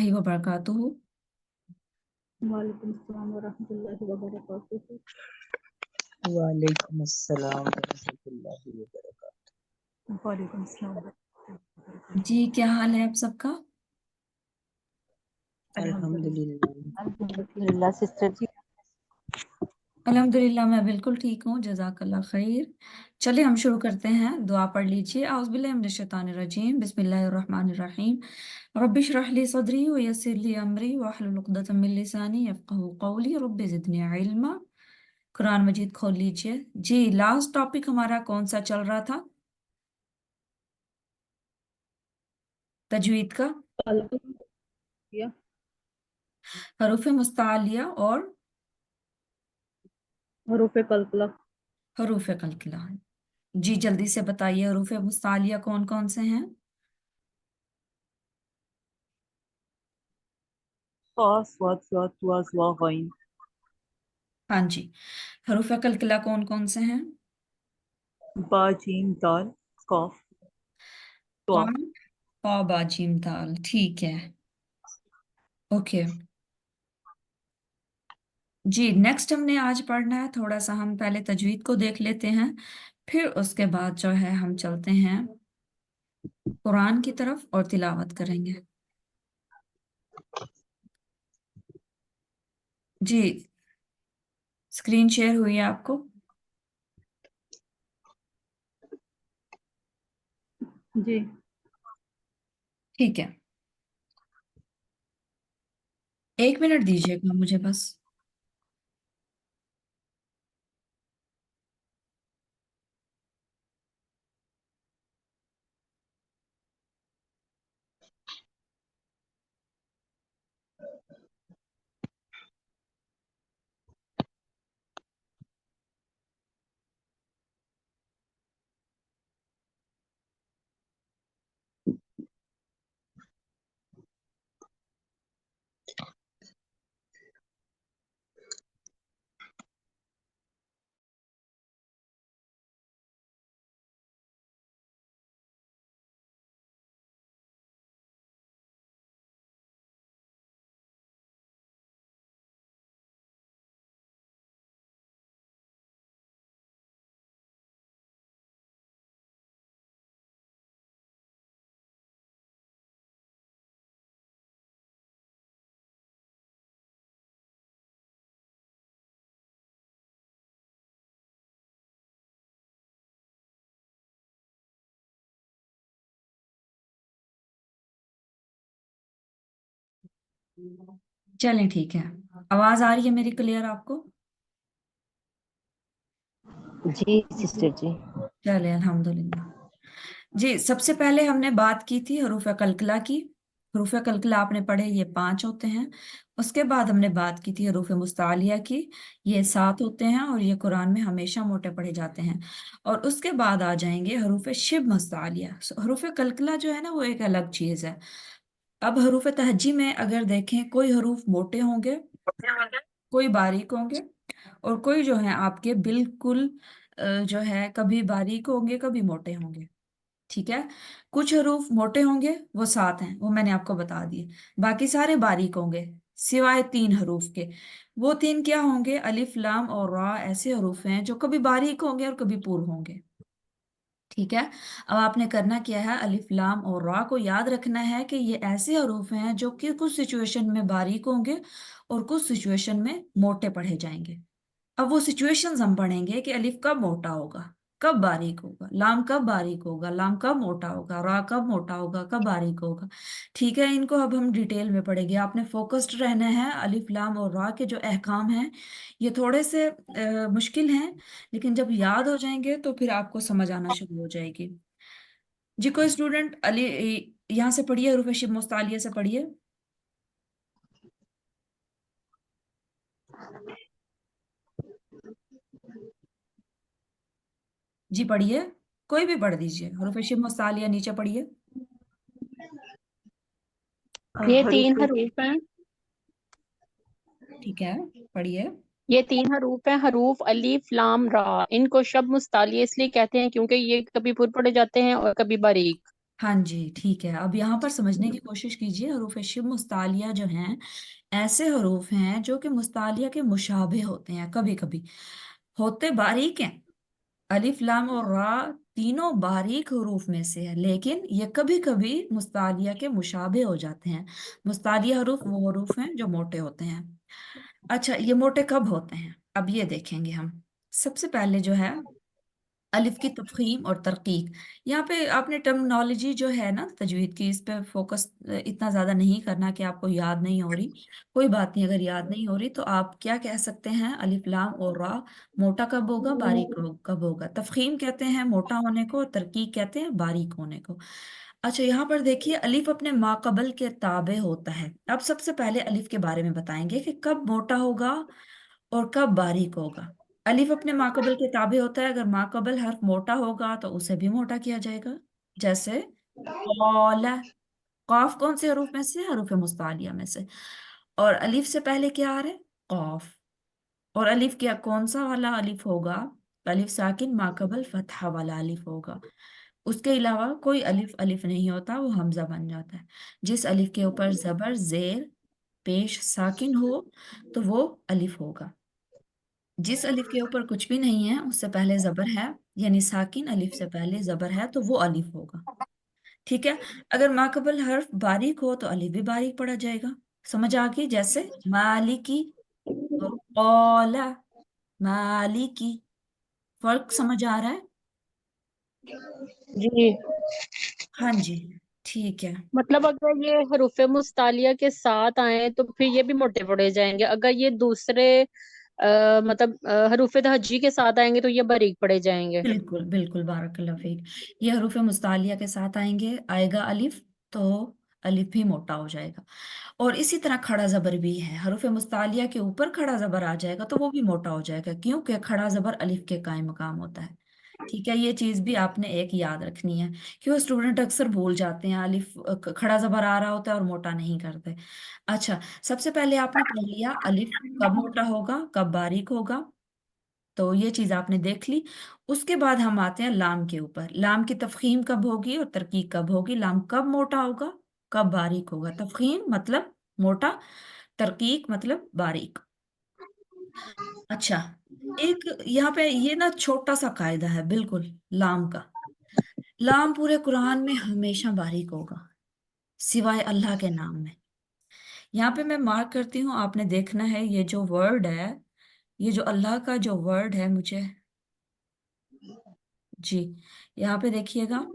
वरहमतुल्लाहि वबरकातुहू। वालेकुम अस्सलाम वरहमतुल्लाहि वबरकातुहू। वालेकुम अस्सलाम वरहमतुल्लाहि वबरकातुहू। वालेकुम अस्सलाम वरहमतुल्लाहि जी, क्या हाल है आप सबका? अल्हम्दुलिल्लाह। अल्हम्दुलिल्लाह सिस्टर जी। अल्हम्दुलिल्लाह मैं बिल्कुल ठीक हूँ, जज़ाकल्लाह खैर। चलिए हम शुरू करते हैं। दुआ पढ़ लीजिए। औज़ुबिल्लाहि मिनश्शैतानिर्रजीम, बिस्मिल्लाहिर्रहमानिर्रहीम। रब्बि इश्रह ली सदरी व यस्सिर ली अमरी वहलुल उक़दतम मिन लिसानी यफ़क़हू क़ौली रब्बि ज़िदनी इल्मा। कुरान मजीद खोल लीजिए। जी, लास्ट टॉपिक हमारा कौन सा चल रहा था? तजवीद का या हरूफ मुस्तालिया और हरूफ कलकला। हरूफ कलकला। जी जल्दी से बताइए, हरूफ मुस्तालिया कौन कौन से हैं? सा स्वाद स्वाद तुआ ज़वा गैन। हाँ जी। हरूफ कलकला कौन कौन से हैं? बा जीम दाल काफ त्वा। कौन? पा बा जीम दाल, ठीक है। ओके जी, नेक्स्ट हमने आज पढ़ना है। थोड़ा सा हम पहले तजवीद को देख लेते हैं, फिर उसके बाद जो है हम चलते हैं कुरान की तरफ और तिलावत करेंगे। जी, स्क्रीन शेयर हुई है आपको? जी ठीक है, 1 मिनट दीजिएगा मुझे बस। चलें ठीक है, आवाज आ रही है मेरी क्लियर आपको? जी सिस्टर जी। चले अल्हम्दुलिल्लाह। जी, सबसे पहले हमने बात की थी हरूफ कलकला की। हरूफ कलकला आपने पढ़े, ये 5 होते हैं। उसके बाद हमने बात की थी हरूफ मुस्तालिया की, ये 7 होते हैं और ये कुरान में हमेशा मोटे पढ़े जाते हैं। और उसके बाद आ जाएंगे हरूफ शिब मुस्तालिया। हरूफ कलकला जो है ना, वो एक अलग चीज है। अब हरूफ तहज्जी में अगर देखें, कोई हरूफ मोटे होंगे, कोई बारीक होंगे, और कोई जो है आपके बिल्कुल जो है कभी बारीक होंगे कभी मोटे होंगे। ठीक है, कुछ हरूफ मोटे होंगे, वो 7 हैं, वो मैंने आपको बता दिए। बाकी सारे बारीक होंगे सिवाय 3 हरूफ के। वो 3 क्या होंगे? अलिफ लाम और रा ऐसे हरूफ हैं जो कभी बारीक होंगे और कभी पूर्ण होंगे। ठीक है, अब आपने करना क्या है, अलिफ लाम और रा को याद रखना है कि ये ऐसे हरूफ हैं जो कि कुछ सिचुएशन में बारीक होंगे और कुछ सिचुएशन में मोटे पढ़े जाएंगे। अब वो सिचुएशंस हम पढ़ेंगे कि अलिफ कब मोटा होगा, कब बारीक होगा, लाम कब बारीक होगा, लाम कब मोटा होगा, रा कब मोटा होगा, कब बारीक होगा। ठीक है, इनको अब हम डिटेल में पढ़ेंगे। आपने फोकस्ड रहना है। अलिफ लाम और रा के जो अहकाम हैं ये थोड़े से मुश्किल हैं, लेकिन जब याद हो जाएंगे तो फिर आपको समझ आना शुरू हो जाएगी। जी, कोई स्टूडेंट अली यहाँ से पढ़िए, हरूफ शिब मुस्तालिया से पढ़िए। जी पढ़िए, कोई भी पढ़ दीजिए, हरूफ शिब मुस्तालिया नीचे पढ़िए। ये हरूफ 3 हरूफ हैं। ठीक है, पढ़िए। ये 3 हरूफ हैं, हरूफ अलीफ लाम रा। इनको शब मुस्तालिया इसलिए कहते हैं क्योंकि ये कभी पुर पढ़े जाते हैं और कभी बारीक। हाँ जी, ठीक है। अब यहाँ पर समझने की कोशिश कीजिए, हरूफ शिब मुस्तालिया जो हैं ऐसे हरूफ हैं जो कि मुस्तालिया के मुशाबे होते हैं, कभी कभी होते बारीक हैं। अलिफ लाम और रा तीनों बारीक हरूफ में से है, लेकिन ये कभी कभी मुस्तालिया के मुशाबे हो जाते हैं। मुस्तालिया हरूफ वो हरूफ हैं जो मोटे होते हैं। अच्छा, ये मोटे कब होते हैं अब ये देखेंगे हम। सबसे पहले जो है अलिफ की तफखीम और तरकीक। यहाँ पे आपने टर्मिनोलॉजी जो है ना तजवीद की, इस पे फोकस इतना ज्यादा नहीं करना कि आपको याद नहीं हो रही। कोई बात नहीं, अगर याद नहीं हो रही तो आप क्या कह सकते हैं, अलिफ लाम और रा मोटा कब होगा, बारीक कब होगा। तफखीम कहते हैं मोटा होने को और तरकीक कहते हैं बारीक होने को। अच्छा, यहाँ पर देखिए अलिफ अपने माकबल के ताबे होता है। अब सबसे पहले अलिफ के बारे में बताएंगे कि कब मोटा होगा और कब बारीक होगा। अलिफ अपने माकबल के ताबे होता है। अगर माकबल हर्फ मोटा होगा तो उसे भी मोटा किया जाएगा। जैसे कौला, कॉफ कौन से हरूफ में से, हरूफ मुस्तालिया में से। और अलिफ से पहले क्या आ रहा है, कॉफ। और अलिफ क्या कौन सा वाला अलिफ होगा, अलिफ साकिन माकबल फतहा वाला अलिफ होगा। उसके अलावा कोई अलिफ अलिफ नहीं होता, वो हमजा बन जाता है। जिस अलिफ के ऊपर जबर जेर पेश साकिन हो तो वो अलिफ होगा। जिस अलिफ के ऊपर कुछ भी नहीं है, उससे पहले जबर है, यानी साकिन अलिफ से पहले जबर है, तो वो अलिफ होगा। ठीक है। अगर माकबल हर्फ बारीक हो तो अलिफ भी बारीक पढ़ा जाएगा। समझ आ गई, जैसे मालिकी और कौला, मालिकी। फर्क समझ आ रहा है। जी। हाँ जी, ठीक है। मतलब अगर ये हरूफ मुस्तालिया के साथ आए तो फिर ये भी मोटे पड़े जाएंगे, अगर ये दूसरे मतलब हरूफ तहज्जी के साथ आएंगे तो ये बारीक पड़े जाएंगे। बिल्कुल बिल्कुल, बारकल्लाह फीक। ये हरूफ मुस्तालिया के साथ आएंगे, आएगा अलिफ, तो अलिफ भी मोटा हो जाएगा। और इसी तरह खड़ा जबर भी है, हरूफ मुस्तालिया के ऊपर खड़ा जबर आ जाएगा तो वो भी मोटा हो जाएगा, क्योंकि खड़ा जबर अलिफ के कायम मकाम होता है। ठीक है, ये चीज भी आपने एक याद रखनी है, क्यों स्टूडेंट अक्सर भूल जाते हैं, अलिफ खड़ा जबर आ रहा होता है और मोटा नहीं करते। अच्छा, सबसे पहले आपने पढ़ लिया अलिफ कब मोटा होगा कब बारीक होगा, तो ये चीज आपने देख ली। उसके बाद हम आते हैं लाम के ऊपर। लाम की तफखीम कब होगी और तरकीक कब होगी, लाम कब मोटा होगा कब बारीक होगा। तफखीम मतलब मोटा, तरकीक मतलब बारीक। अच्छा, एक यहाँ पे ये ना छोटा सा कायदा है बिल्कुल लाम का। लाम पूरे कुरान में हमेशा बारीक होगा, सिवाय अल्लाह के नाम में। यहाँ पे मैं मार्क करती हूँ, आपने देखना है ये जो वर्ड है, ये जो अल्लाह का जो वर्ड है, मुझे जी यहाँ पे देखिएगा,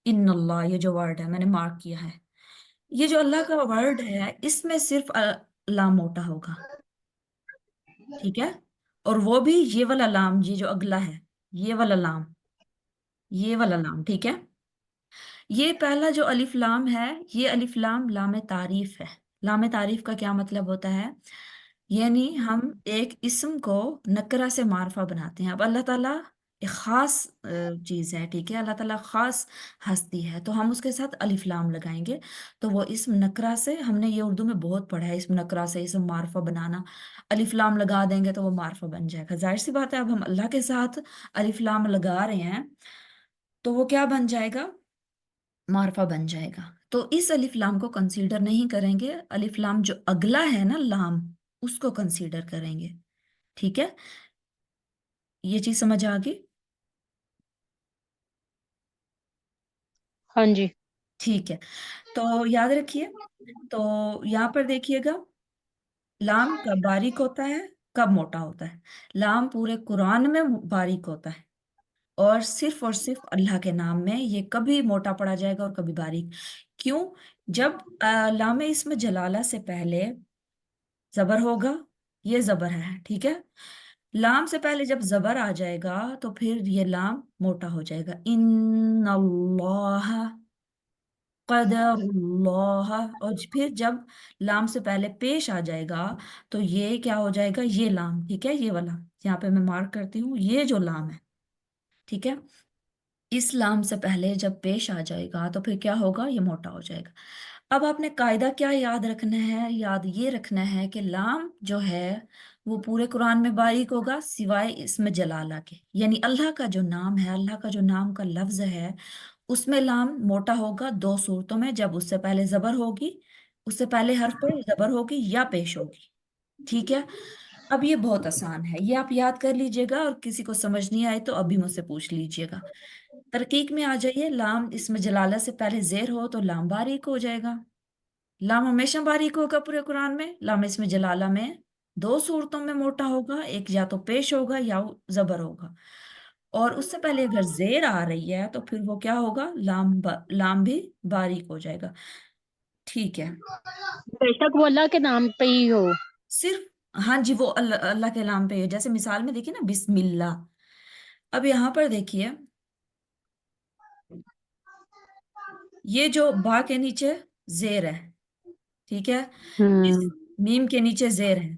इन अल्लाह, ये जो वर्ड है मैंने मार्क किया है। ये जो अल्लाह का वर्ड है इसमें सिर्फ लाम मोटा होगा। ठीक है। और वो भी ये वाला लाम, ये जो अगला है, ये वाला लाम, ये वाला लाम। ठीक है। ये पहला जो अलिफ लाम है, ये अलिफ लाम लाम तारीफ है। लाम तारीफ का क्या मतलब होता है, यानी हम एक इस्म को नकरा से मारफा बनाते हैं। अब अल्लाह ताला एक खास चीज है, ठीक है, अल्लाह ताला खास हस्ती है, तो हम उसके साथ अलिफ लाम लगाएंगे। तो वो इस्म नकरा से, हमने ये उर्दू में बहुत पढ़ा है, इस्म नकरा से इस्म मारफा बनाना। अलिफ लाम लगा देंगे तो वो मारफा बन जाएगा। जाहिर सी बात है, अब हम अल्लाह के साथ अलिफ लाम लगा रहे हैं तो वो क्या बन जाएगा, मारफा बन जाएगा। तो इस अलिफ लाम को कंसीडर नहीं करेंगे, अलिफ लाम जो अगला है ना लाम, उसको कंसीडर करेंगे। ठीक है, ये चीज समझ आ गई। हाँ जी। ठीक है, तो याद रखिए। तो यहाँ पर देखिएगा, लाम कब बारीक होता है कब मोटा होता है। लाम पूरे कुरान में बारीक होता है, और सिर्फ अल्लाह के नाम में ये कभी मोटा पड़ा जाएगा और कभी बारीक। क्यों, जब लाम इसमें जलाला से पहले जबर होगा, ये जबर है, ठीक है। लाम से पहले जब जबर आ जाएगा तो फिर ये लाम मोटा हो जाएगा, इन्नल्लाह क़दरुल्लाह। और फिर जब लाम से पहले पेश आ जाएगा तो ये क्या हो जाएगा, ये लाम, ठीक है, ये वाला यहाँ पे मैं मार्क करती हूँ, ये जो लाम है, ठीक है, इस लाम से पहले जब पेश आ जाएगा तो फिर क्या होगा, ये मोटा हो जाएगा। अब आपने कायदा क्या याद रखना है, याद ये रखना है कि लाम जो है वो पूरे कुरान में बारीक होगा सिवाय इसमें जलाला के, यानी अल्लाह का जो नाम है, अल्लाह का जो नाम का लफ्ज है اس میں لام موٹا ہوگا دو صورتوں میں، جب اس سے پہلے زبر ہوگی، اس سے پہلے حرف پر زبر ہوگی یا پیش ہوگی. ٹھیک ہے، اب یہ بہت آسان ہے، یہ آپ یاد کر لیجئے گا، اور کسی کو سمجھ نہیں آئے تو ابھی مجھ سے پوچھ لیجئے گا. ترکیب میں آ جائیے. لام اسم جلالہ سے پہلے زیر ہو تو لام باریک ہو جائے گا. لام ہمیشہ باریک ہوگا پورے قرآن میں. لام اسم جلالہ میں دو صورتوں میں موٹا ہوگا، ایک یا تو پیش ہوگا یا زبر ہوگا. اور اس سے پہلے اگر زیر آ رہی ہے تو پھر وہ کیا ہوگا، لام بھی باریک ہو جائے گا. ٹھیک ہے، بے شک وہ اللہ کے نام پہ ہی ہو. صرف ہاں جی وہ اللہ اللہ کے نام پہ ہے. جیسے مثال میں دیکھیے نا، بسم اللہ. اب یہاں پر دیکھیے، یہ جو با کے نیچے زیر ہے، ٹھیک ہے، اس ہوں میم کے نیچے زیر ہے،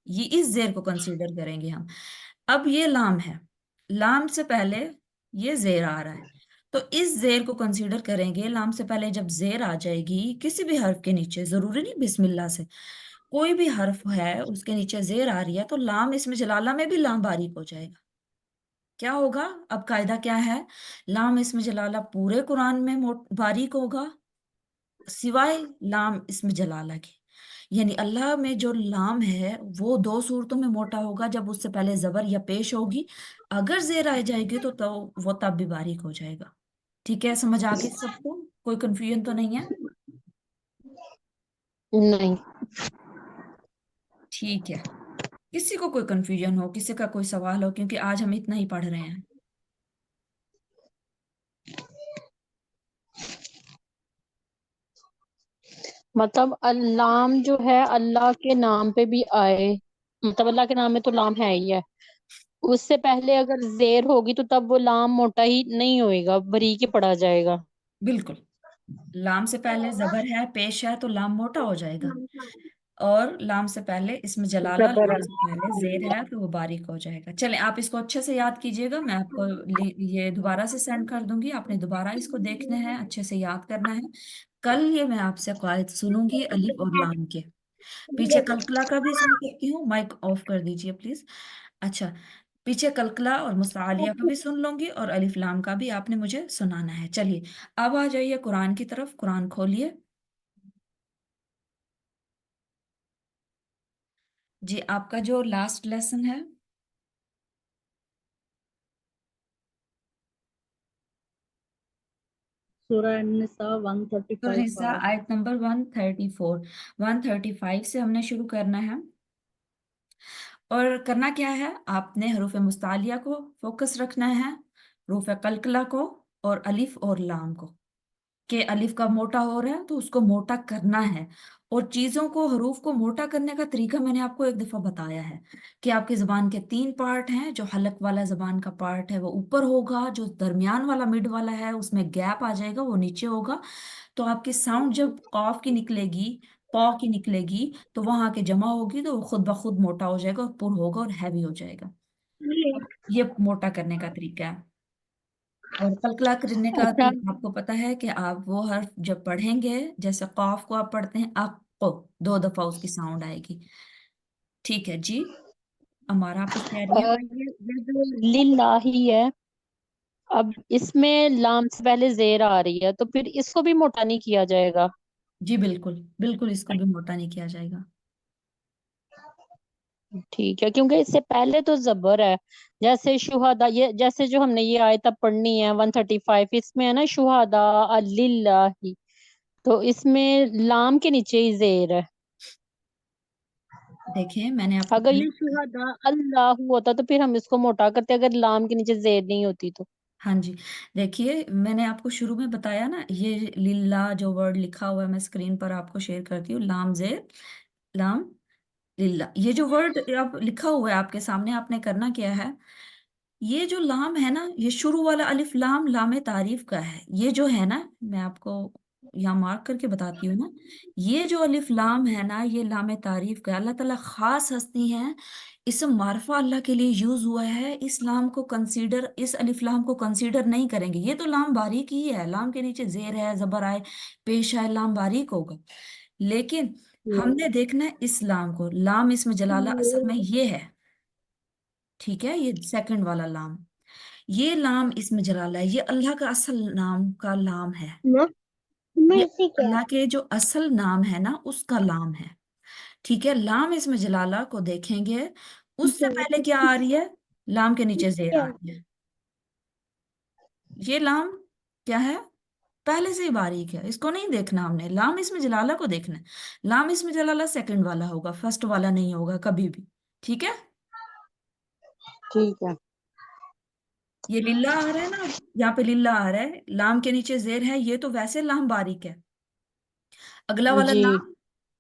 یہ اس زیر کو کنسیڈر کریں گے ہم. اب یہ لام ہے، لام سے پہلے یہ زیر آ رہا ہے، تو اس زیر کو کنسیڈر کریں گے. لام سے پہلے جب زیر آ جائے گی کسی بھی حرف کے نیچے، ضروری نہیں بسم اللہ سے، کوئی بھی حرف ہے اس کے نیچے زیر آ رہی ہے، تو لام اسم جلالہ میں بھی لام باریک ہو جائے گا. کیا ہوگا اب قاعدہ کیا ہے؟ لام اسم جلالہ پورے قرآن میں باریک ہوگا سوائے لام اسم جلالہ کے. یعنی اللہ میں جو لام ہے وہ دو صورتوں میں موٹا ہوگا، جب اس سے پہلے زبر یا پیش ہوگی، اگر زیر آ جائے گی تو وہ تب بھی باریک ہو جائے گا. ٹھیک ہے، سمجھ آ گئی سب کو؟ کوئی کنفیوژن تو نہیں ہے؟ نہیں. ٹھیک ہے، کسی کو کوئی کنفیوژن ہو، کسی کا کوئی سوال ہو، کیونکہ آج ہم اتنا ہی پڑھ رہے ہیں. مطلب اللام جو ہے اللہ کے نام پہ بھی آئے، مطلب اللہ کے نام میں تو لام ہے ہی ہے، اس سے پہلے اگر زیر ہوگی تو تب وہ لام موٹا ہی نہیں ہوئے گا، باریک ہی پڑا جائے گا. بالکل، لام سے پہلے زبر ہے پیش ہے تو لام موٹا ہو جائے گا، اور لام سے پہلے اسم جلالہ، زبر لام ہے. سے پہلے زیر ہے تو وہ باریک ہو جائے گا. چلیں آپ اس کو اچھے سے یاد کیجئے گا، میں آپ کو یہ دوبارہ سے سینڈ کر دوں گی، آپ نے دوبارہ اس کو دیکھنا ہے، اچھے سے یاد کرنا ہے. کل یہ میں آپ سے قواعد سنوں گی الف اور لام کے. پیچھے کلکلا کا بھی سن سکتی ہوں، مائک آف کر دیجئے پلیز. اچھا، پیچھے کلکلا اور مستعلیہ کا بھی سن لوں گی، اور الف لام کا بھی آپ نے مجھے سنانا ہے. چلیے اب آ جائیے قرآن کی طرف. قرآن کھولیے جی. آپ کا جو لاسٹ لیسن ہے، سورہ النساء 135 النساء پارہ. آیت نمبر 134. 135 سے ہم نے شروع کرنا ہے. اور کرنا کیا ہے، آپ نے حروف مستعلیہ کو فوکس رکھنا ہے، حروف قلقلہ کو، اور الف اور لام کو، کہ الف کا موٹا ہو رہا ہے تو اس کو موٹا کرنا ہے. اور چیزوں کو، حروف کو موٹا کرنے کا طریقہ میں نے آپ کو ایک دفعہ بتایا ہے کہ آپ کی زبان کے 3 پارٹ ہیں. جو حلق والا زبان کا پارٹ ہے وہ اوپر ہوگا، جو درمیان والا مڈ والا ہے اس میں گیپ آ جائے گا، وہ نیچے ہوگا. تو آپ کی ساؤنڈ جب قاف کی نکلے گی، پا کی نکلے گی، تو وہاں کے جمع ہوگی تو وہ خود بخود موٹا ہو جائے گا، اور پر ہوگا اور ہیوی ہو جائے گا. یہ موٹا کرنے کا طریقہ ہے. اور قلقلہ کرنے کا اچھا. طریقہ آپ کو پتا ہے کہ آپ وہ حرف جب پڑھیں گے، جیسے قاف کو آپ پڑھتے ہیں اق، 2 دفعہ اس کی ساؤنڈ آئے گی. ٹھیک ہے جی، ہمارا آپ کچھ کہہ رہی ہیں؟ یہ جو للہ ہی ہے، اب اس میں لام سے پہلے زیر آ رہی ہے تو پھر اس کو بھی موٹا نہیں کیا جائے گا. جی بالکل بالکل، اس کو بھی موٹا نہیں کیا جائے گا. ٹھیک ہے، کیونکہ اس سے پہلے تو زبر ہے، جیسے شہداء، یہ جیسے جو ہم نے یہ آیت اب پڑھنی ہے 135، اس میں ہے نا شہداء للہ، تو اس میں لام کے نیچے ہی زیر ہے. دیکھیں میں نے آپ کو اگر پہلے، یہ شہداء اللہ ہوتا تو پھر ہم اس کو موٹا کرتے، اگر لام کے نیچے زیر نہیں ہوتی تو. ہاں جی دیکھیے میں نے آپ کو شروع میں بتایا نا، یہ للہ جو ورڈ لکھا ہوا ہے میں اسکرین پر آپ کو شیئر کرتی ہوں، لام زیر لام للہ. یہ جو ورڈ اب لکھا ہوا ہے آپ کے سامنے، آپ نے کرنا کیا ہے، یہ جو لام ہے نا، یہ شروع والا الف لام لام تعریف کا ہے. یہ جو ہے نا، میں آپ کو یہاں مارک کر کے بتاتی ہوں نا، یہ جو الف لام ہے نا، یہ لام تعریف کا ہے. اللہ تعالیٰ خاص ہستی ہیں، اسم معرفہ اللہ کے لیے یوز ہوا ہے. اس لام کو کنسیڈر، اس الف لام کو کنسیڈر نہیں کریں گے. یہ تو لام باریک ہی ہے، لام کے نیچے زیر ہے، زبر آئے، پیش آئے، لام باریک ہوگا. لیکن ہم نے دیکھنا ہے اس لام کو. لام اسم جلالہ اصل میں یہ ہے، ٹھیک ہے، یہ سیکنڈ والا لام. یہ لام اسم جلالہ ہے، یہ اللہ کا اصل نام کا لام ہے، یہ اللہ کے جو اصل نام ہے نا اس کا لام ہے، ٹھیک ہے۔ لام اسم جلالہ کو دیکھیں گے، اس سے پہلے کیا آ رہی ہے؟ لام کے نیچے زیر آ رہی ہے، یہ لام کیا ہے؟ پہلے سے ہی باریک ہے، اس کو نہیں دیکھنا ہم نے، لام اسم جلالہ کو دیکھنا ہے۔ لام اسم جلالہ سیکنڈ والا ہوگا، فرسٹ والا نہیں ہوگا کبھی بھی، ٹھیک ہے۔ ٹھیک ہے یہ للہ آ رہا ہے نا، یہاں پہ للہ آ رہا ہے، لام کے نیچے زیر ہے، یہ تو ویسے لام باریک ہے، اگلا والا جی لام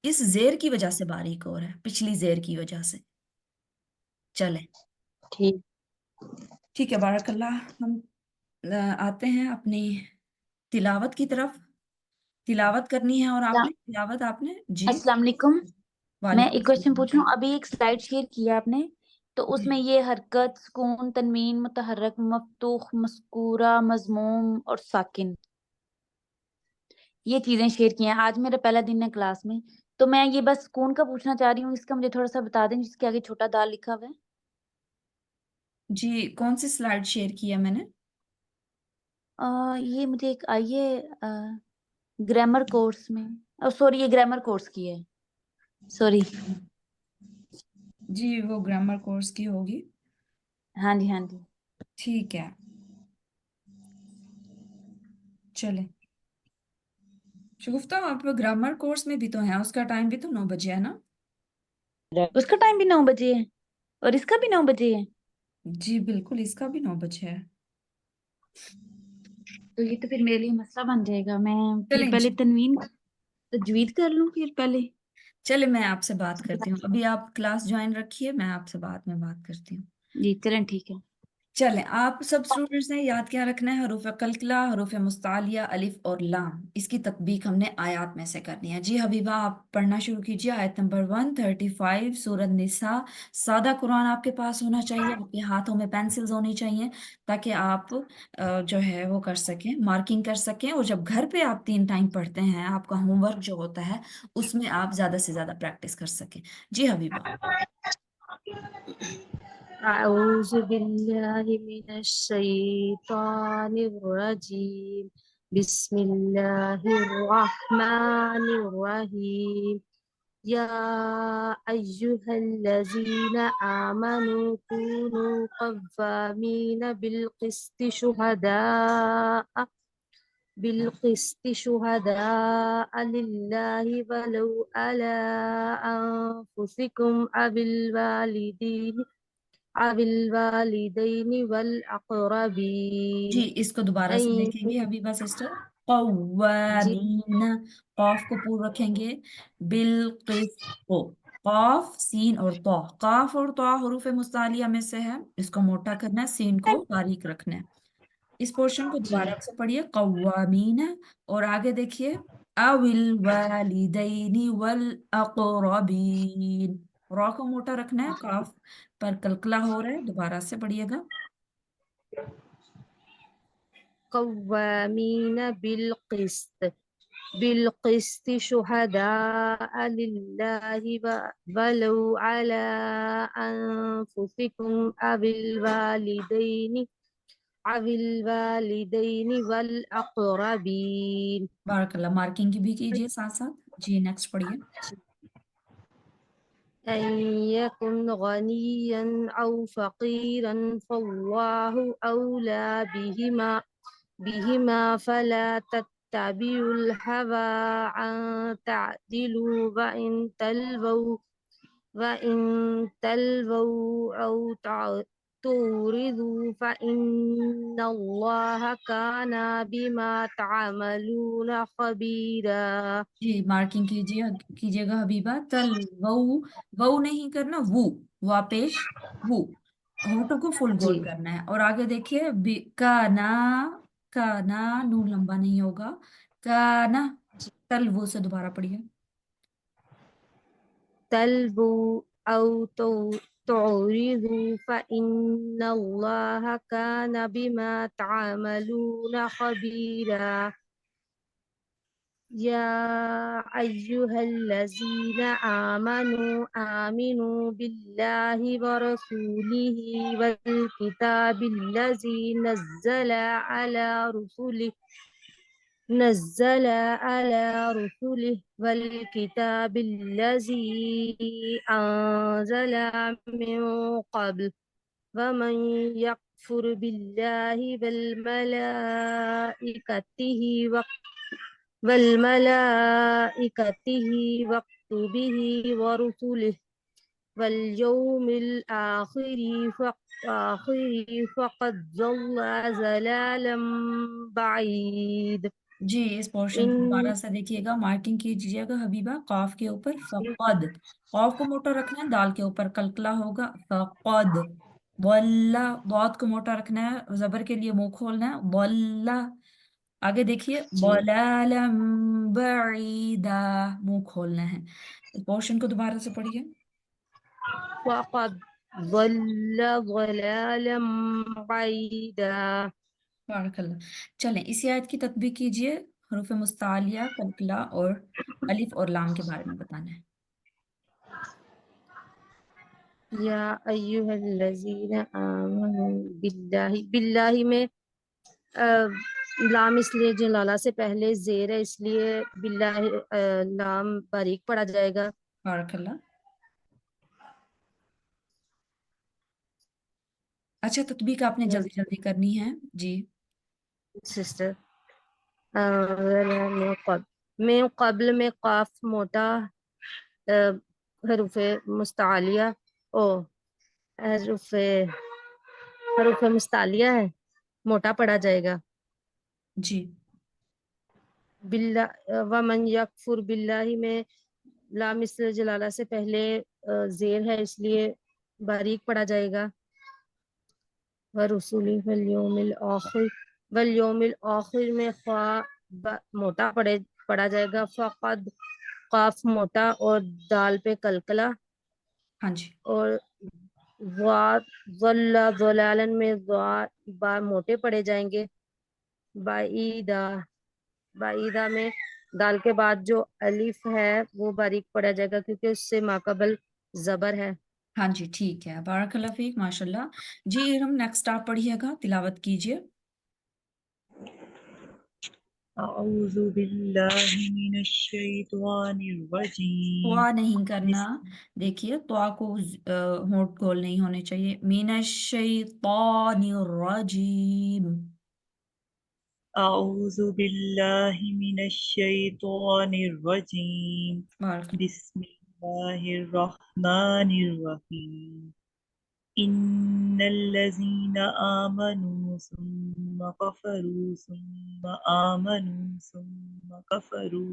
اس زیر کی وجہ سے باریک ہو رہا ہے، پچھلی زیر کی وجہ سے۔ چلیں ٹھیک ٹھیک ہے، بارک اللہ۔ ہم آتے ہیں اپنی تلاوت کی طرف، تلاوت کرنی ہے، اور آپ نے تلاوت آپ نے جی السلام علیکم، میں وعلیکم ایک کوشچن السلام۔ پوچھ رہا ہوں۔ ابھی ایک سلائیڈ شیئر کیا آپ نے، تو اس جی میں یہ حرکت، سکون، تنوین، متحرک، مفتوح، مذکورہ، مضموم اور ساکن، یہ چیزیں شیئر کی ہیں۔ آج میرا پہلا دن ہے کلاس میں، تو میں یہ بس سکون کا پوچھنا چاہ رہی ہوں، اس کا مجھے تھوڑا سا بتا دیں جس کے آگے چھوٹا دال لکھا ہوا ہے۔ جی کون سی سلائیڈ شیئر کی ہے میں نے؟ یہ مجھے ایک آئیے گرامر کورس میں، سوری یہ گرامر کورس کی ہے، سوری۔ جی وہ گرامر کورس کی ہوگی، ہاں جی ہاں جی ٹھیک ہے، چلیں۔ شگفتہ آپ گرامر کورس میں بھی تو ہیں، اس کا ٹائم بھی تو 9 بجے ہے نا؟ اس کا ٹائم بھی 9 بجے ہے اور اس کا بھی 9 بجے ہے، جی بالکل، اس کا بھی 9 بجے ہے۔ تو یہ تو پھر میرے لیے مسئلہ بن جائے گا۔ میں پھر چلیں پہلے جی، تنوین تجوید کر لوں پھر پہلے۔ چلیں میں آپ سے بات کرتی ہوں، ابھی آپ کلاس جوائن رکھیے، میں آپ سے بعد میں بات کرتی ہوں۔ جی چلیں ٹھیک ہے۔ چلیں، آپ سب اسٹوڈنٹس نے یاد کیا رکھنا ہے؟ حروف قلقلہ، حروف مستعلیہ، الف اور لام، اس کی تطبیق ہم نے آیات میں سے کرنی ہے۔ جی حبیبہ آپ پڑھنا شروع کیجیے، آیت نمبر 135 سورۃ نساء۔ سادہ قرآن آپ کے پاس ہونا چاہیے، آپ کے ہاتھوں میں پینسلز ہونی چاہیے، تاکہ آپ جو ہے وہ کر سکیں، مارکنگ کر سکیں، اور جب گھر پہ آپ 3 ٹائم پڑھتے ہیں، آپ کا ہوم ورک جو ہوتا ہے اس میں آپ زیادہ سے زیادہ پریکٹس کر سکیں۔ جی حبیبہ۔ أعوذ بالله من الشيطان الرجيم. بسم الله الرحمن الرحيم. يا أيها الذين آمنوا كونوا قوامين بالقسط شهداء لله ولو على أنفسكم أو الوالدين والأقربين جی اس کو دوبارہ أن سے دیکھیں گے حبیبہ سسٹر، قوامین، قاف کو پور رکھیں گے، بالقسط، قاف سین اور طا، قاف اور طا حروف مستعلیہ میں سے ہے، اس کو موٹا کرنا ہے، سین کو باریک رکھنا ہے۔ اس پورشن کو دوبارہ سے پڑھیے، قوامین، اور آگے دیکھیے، او الوالدین والاقربین، را کو موٹا رکھنا ہے، قاف پر قلقلہ ہو رہا ہے، دوبارہ سے پڑھیے گا۔ قوامين بالقسط شهداء لله ولو على أنفسكم أو الوالدين والأقربين. بارک اللہ، مارکنگ کی بھی کیجیے ساتھ ساتھ۔ جی نیکسٹ پڑھیے۔ أن يكن غنيا أو فقيرا فالله أولى بهما فلا تتبعوا الهوى أن تعدلوا وإن تلووا أو تعرضوا فإن الله كان بما تعملون خبيرا. جی مارکنگ کیجیے گا حبیبہ، تل وو نہیں کرنا، وو، وا پیش، وو، ہونٹوں کو فل گول جی کرنا ہے، اور آگے دیکھیے، کانا، کانا، نون لمبا نہیں ہوگا، کانا، تل وہ سے دوبارہ پڑھیے۔ تلبوا أو تعرضوا فإن الله كان بما تعملون خبيرا. يا أيها الذين آمنوا آمنوا بالله ورسوله والكتاب الذي نزل على رسله والكتاب الذي أنزل من قبل ومن يكفر بالله والملائكته وكتبه ورسله واليوم الآخر فقد ضل ضلالا بعيد जी इस पोर्शन को दोबारा से देखिएगा, मार्किंग कीजिएगा हबीबा। काफ के ऊपर फक़द, काफ को मोटा रखना है, दाल के ऊपर कलकला होगा फक़द। वल्ला, बहुत को मोटा रखना है, जबर के लिए मुंह खोलना है, वल्ला। आगे देखिए, जी वलालम बईदा, मुंह खोलना है। इस पोर्शन को दोबारा से पढ़िए। فقد ضل ضلالا بعيدا बारकल्ला। चलें इसी आयत की तत्बीक कीजिए, हरूफ मुस्तालिया, कलकला और अलिफ और लाम के बारे में बताना है। या अय्युहल्लज़ीना आमनू बिल्लाहि, बिल्लाहि में लाम इसलिए जो लाला से पहले जेर है, इसलिए बिल्लाहि लाम बारीक पढ़ा जाएगा। बारकल्ला। अच्छा, तत्बीक आपने जल्दी जल्दी करनी है जी। सिस्टर में कब्ल में काफ मोटा हरूफ मुस्तालिया ओ हरूफ मुस्तालिया है, मोटा पढ़ा जाएगा। जी बिल्ला वमन यकफुर बिल्लाही में लाम इस जलाला से पहले जेर है, इसलिए बारीक पढ़ा जाएगा। व रसूली वल यौमिल आखिर में ख्वा मोटा पढ़ा जाएगा। फ़क़द काफ मोटा और दाल पे कलकला, हाँ जी और ज़ल्ला ज़लालन में बा मोटे पढ़े जाएंगे। बाईदा, बाईदा में दाल के बाद जो अलिफ है वो बारीक पढ़ा जाएगा, क्योंकि उससे माकबल जबर है। हाँ जी, ठीक है, बारकल्ला फीक, माशाल्लाह। जी हम नेक्स्ट आप पढ़िएगा, तिलावत कीजिए। अऊज़ु बिल्लाहि मिनश शैतानिर रजीम। त्वा नहीं करना, देखिए त्वा को होंठ गोल नहीं होने चाहिए। मिनश शैतानिर रजीम। अऊज़ु बिल्लाहि मिनश शैतानिर रजीम। बारकल्ला। बिस्मिल्लाहिर रहमानिर रहीम। इन्नल्लज़ीना आमनू सुम्मा कफ़रू सुम्मा आमनू सुम्मा कफ़रू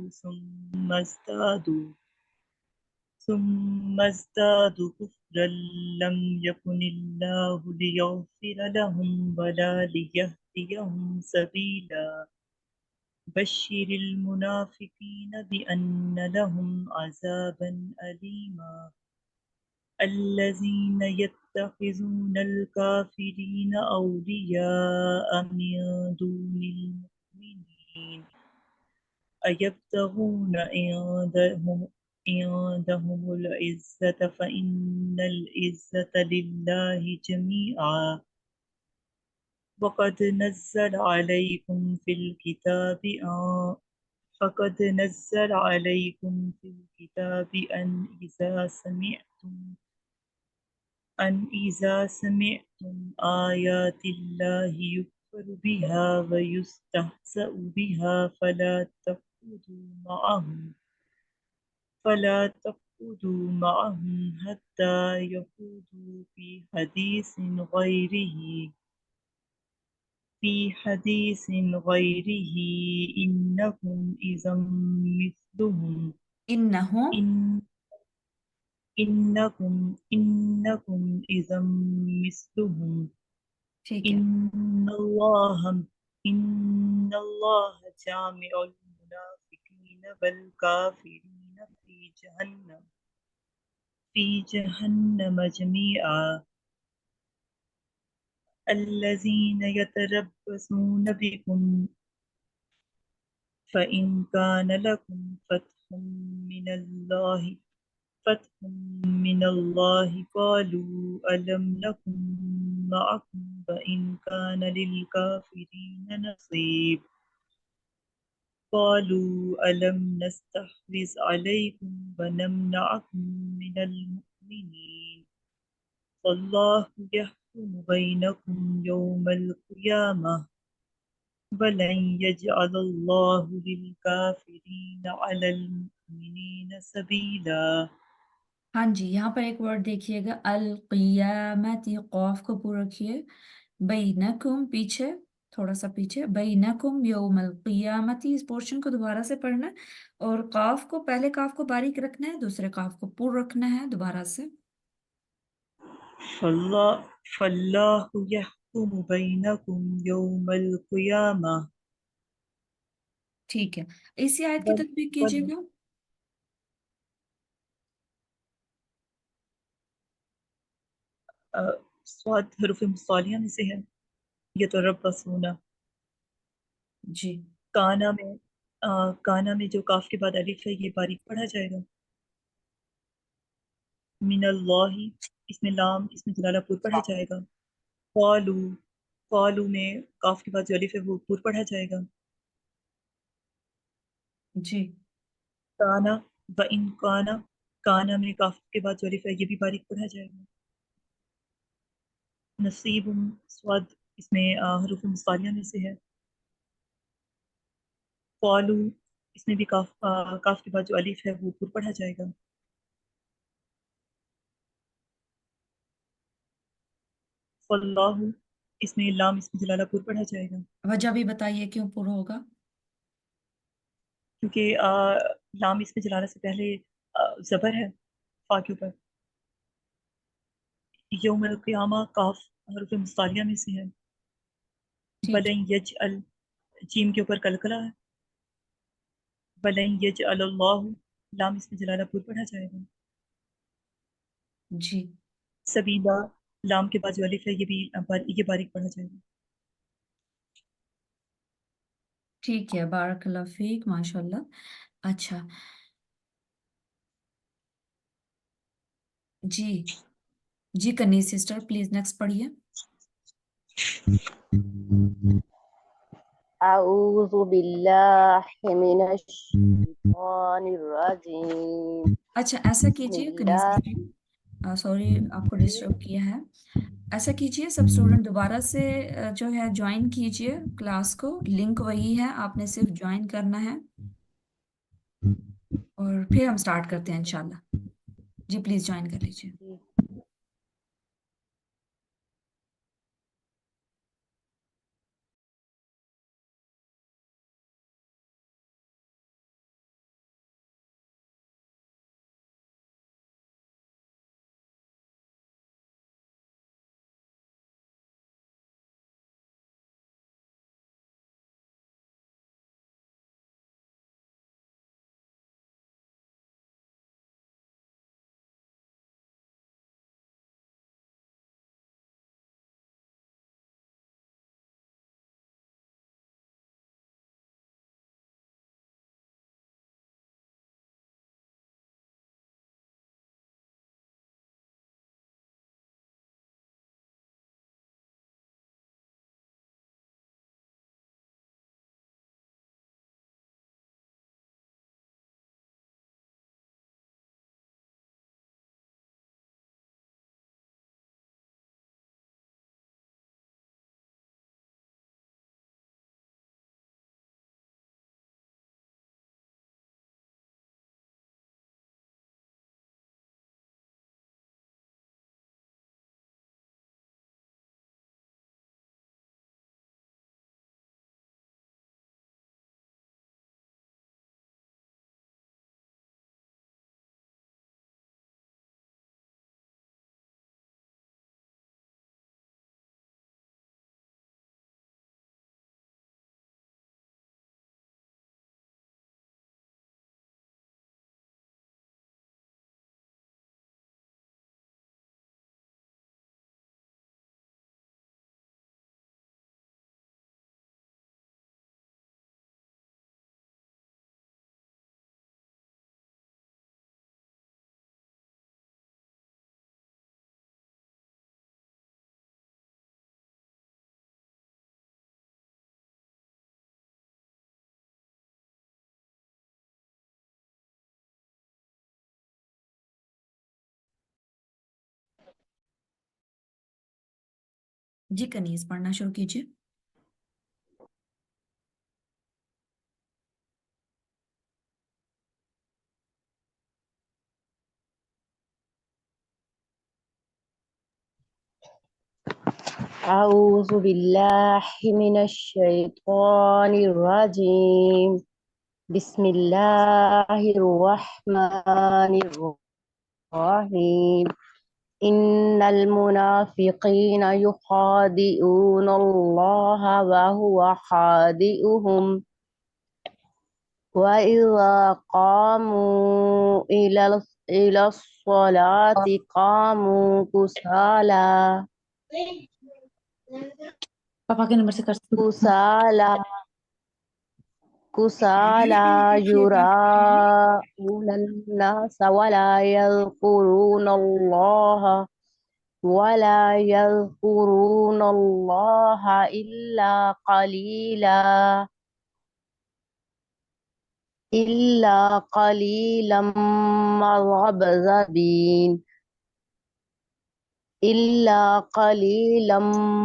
ثم ازدادوا كفرا لم يكن الله ليغفر لهم ولا ليهديهم سبيلا بشر المنافقين بأن لهم عذابا أليما الذين يتخذون الكافرين أولياء من دون المؤمنين أيبتغون عندهم العزة فإن العزة لله جميعا وقد نزل عليكم في الكتاب أن إذا سمعتم آيات الله يكفر بها ويستهزأ بها فلا تقعدوا معهم حتى يخوضوا في حديث غيره إنكم إذا مثلهم इन्नहुम, إنكم إذا مثلهم ठीक है। إن الله جامع المنافقين والكافرين في جهنم جميعا الذين يتربصون بكم فإن كان لكم فتح من الله قالوا ألم نكن معكم وإن كان للكافرين نصيب قالوا ألم نستحوذ عليكم ونمنعكم من المؤمنين فالله يحكم بينكم يوم القيامة ولن يجعل الله للكافرين على المؤمنين سبيلا. हाँ जी, यहाँ पर एक वर्ड देखिएगा, अलक़ियामती, क़ाफ को पूरा रखिए, बैनकुम पीछे, थोड़ा सा पीछे, बैनकुम यौमल क़ियामती, इस पोर्शन को दोबारा से पढ़ना है और काफ को, पहले काफ को बारीक रखना है, दूसरे काफ को पूरा रखना है दोबारा से. فالله يحكم بينكم يوم القيامة. ठीक है, इसी आयत की बल, तस्बीह बल, कीजिएगा. स्वाद हरूफ मुस्तालिया में से है, ये तो रब बस होना. जी काना में काना में जो काफ के बाद अलिफ है ये बारीक पढ़ा जाएगा. मिनल्लाहि, इसमें लाम, इसमें जलालापुर पढ़ा जाएगा. क़ालू, क़ालू में काफ के बाद जो अलिफ है वो पुर पढ़ा जाएगा. जी काना व इन काना, काना में काफ के बाद जो अलिफ है ये भी बारीक पढ़ा जाएगा. नसीब, स्वाद, इसमें हरूफ मुस्तालिया में से है. क़ालू, इसमें भी काफ के बाद जो अलिफ है वो पुर पढ़ा जाएगा. फल्लाहु, इसमें लाम, इसमें जलालापुर पढ़ा जाएगा वजह भी बताइए क्यों पूरा होगा. क्योंकि लाम इसमें जलाला से पहले जबर है फा के ऊपर. यौमल क़ियामा काफ हरूफ मुस्तालिया में से है. ठीक है. वलन यजअल, जीम के ऊपर कलकला है. वलन यजअल अल्लाहु, लाम इसमें जलालापुर पढ़ा जाएगा. जी सबीला, लाम के बाद जो अलिफ है ये भी ये बारीक पढ़ा जाएगा. ठीक है, बारकल्लाह फीक, माशाल्लाह. अच्छा जी, जी कनीज सिस्टर प्लीज नेक्स्ट पढ़िए. أعوذ بالله من الشيطان الرجيم अच्छा ऐसा بسم कीजिए कनीज الله. सिस्टर, सॉरी आपको डिस्टर्ब किया है. ऐसा कीजिए, सब स्टूडेंट दोबारा से जो है ज्वाइन कीजिए क्लास को, लिंक वही है, आपने सिर्फ ज्वाइन करना है और फिर हम स्टार्ट करते हैं इंशाल्लाह. जी प्लीज ज्वाइन कर लीजिए. جی کنیز پڑھنا شروع کیجیے. أعوذ بالله من الشيطان الرجيم بسم الله الرحمن الرحيم إن المنافقين يخادعون الله وهو خادعهم وإذا قاموا إلى الصلاة قاموا كسالى पापा के नंबर से कर सकते كسالى لکھیے گا. يراءون الناس ولا يذكرون الله إلا قليلا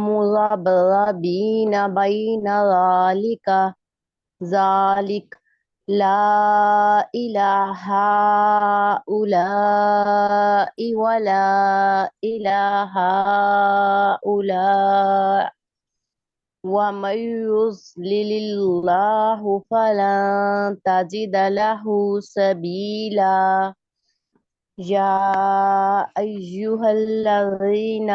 مذبذبين بين ذلك لا إله هؤلاء ولا إله هؤلاء ومن يضلل الله فلن تجد له سبيلا يا أيها الذين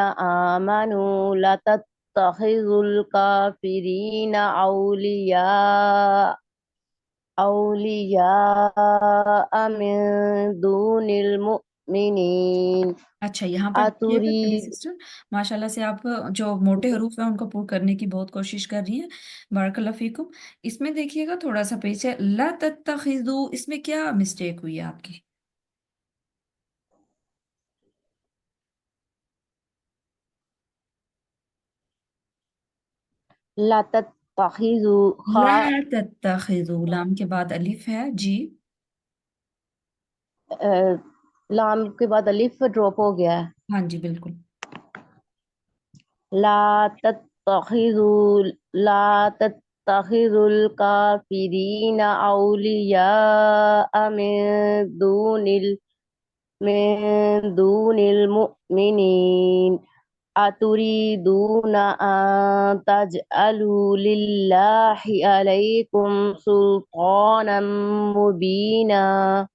آمنوا لا تتخذوا الكافرين أولياء من دون المؤمنين اچھا یہاں پر دیکھیے گا کنی سسٹر، ماشاءاللہ سے آپ جو موٹے حروف ہیں ان کو پور کرنے کی بہت کوشش کر رہی ہیں. بارک اللہ فیکم. اس میں دیکھیے گا تھوڑا سا پیچھے لا تتخذوا، اس میں کیا مسٹیک ہوئی ہے آپ کی؟ لا تتخذوا لا تتخذوا، لام کے بعد الف ہے جی. لام کے بعد الف ڈراپ ہو گیا ہے. ہاں جی بالکل. لا تتخذوا الكافرين أولياء من دون المؤمنين أتريدون أن تجعلوا لله عليكم سلطانا مبينا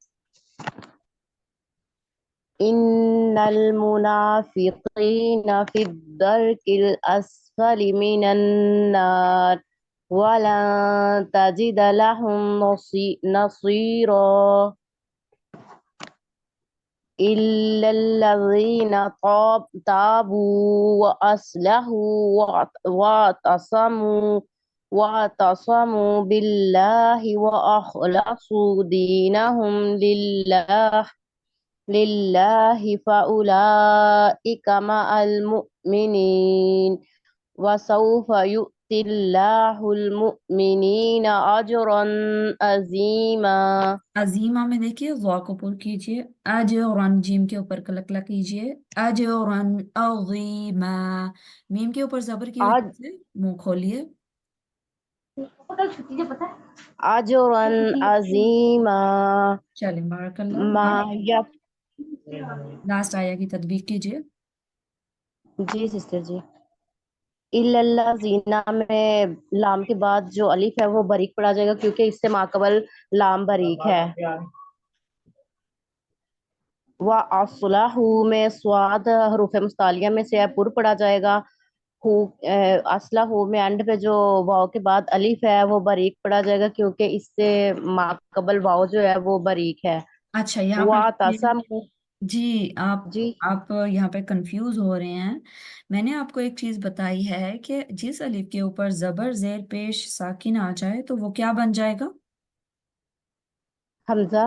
إن المنافقين في الدرك الأسفل من النار ولن تجد لهم نصيرا إلا الذين تابوا وأصلحوا واعتصموا بالله وأخلصوا دينهم لله فأولئك مع المؤمنين وسوف يؤتي الله المؤمنين أجرا عظيما. عظیمہ میں دیکھیے ضا کو پر کیجیے، اجرن جیم کے اوپر کلکلا کیجیے، اجرن عظیما، میم کے اوپر زبر کی وجہ سے منہ کھولیے. أجرا عظيما چلیں بارک اللہ. ما لاسٹ آیا کی تطبیق کیجیے. جی سسٹر جی. إلا الذين میں لام کے بعد جو الف ہے وہ باریک پڑا جائے گا کیونکہ اس سے ماقبل لام باریک ہے. وَأَصْلَحُوا میں سواد حروف مستعلیہ میں سے پر پڑا جائے گا. اصلحوا میں اینڈ پہ جو واو کے بعد الف ہے وہ باریک پڑا جائے گا کیونکہ اس سے ماقبل واو جو ہے وہ باریک ہے. اچھا یہاں پر وَاعْتَصَمُوا جی جی آپ یہاں پہ کنفیوز ہو رہے ہیں. میں نے آپ کو ایک چیز بتائی ہے کہ جس الف کے اوپر زبر زیر پیش ساکن آ جائے تو وہ کیا بن جائے گا؟ حمزہ.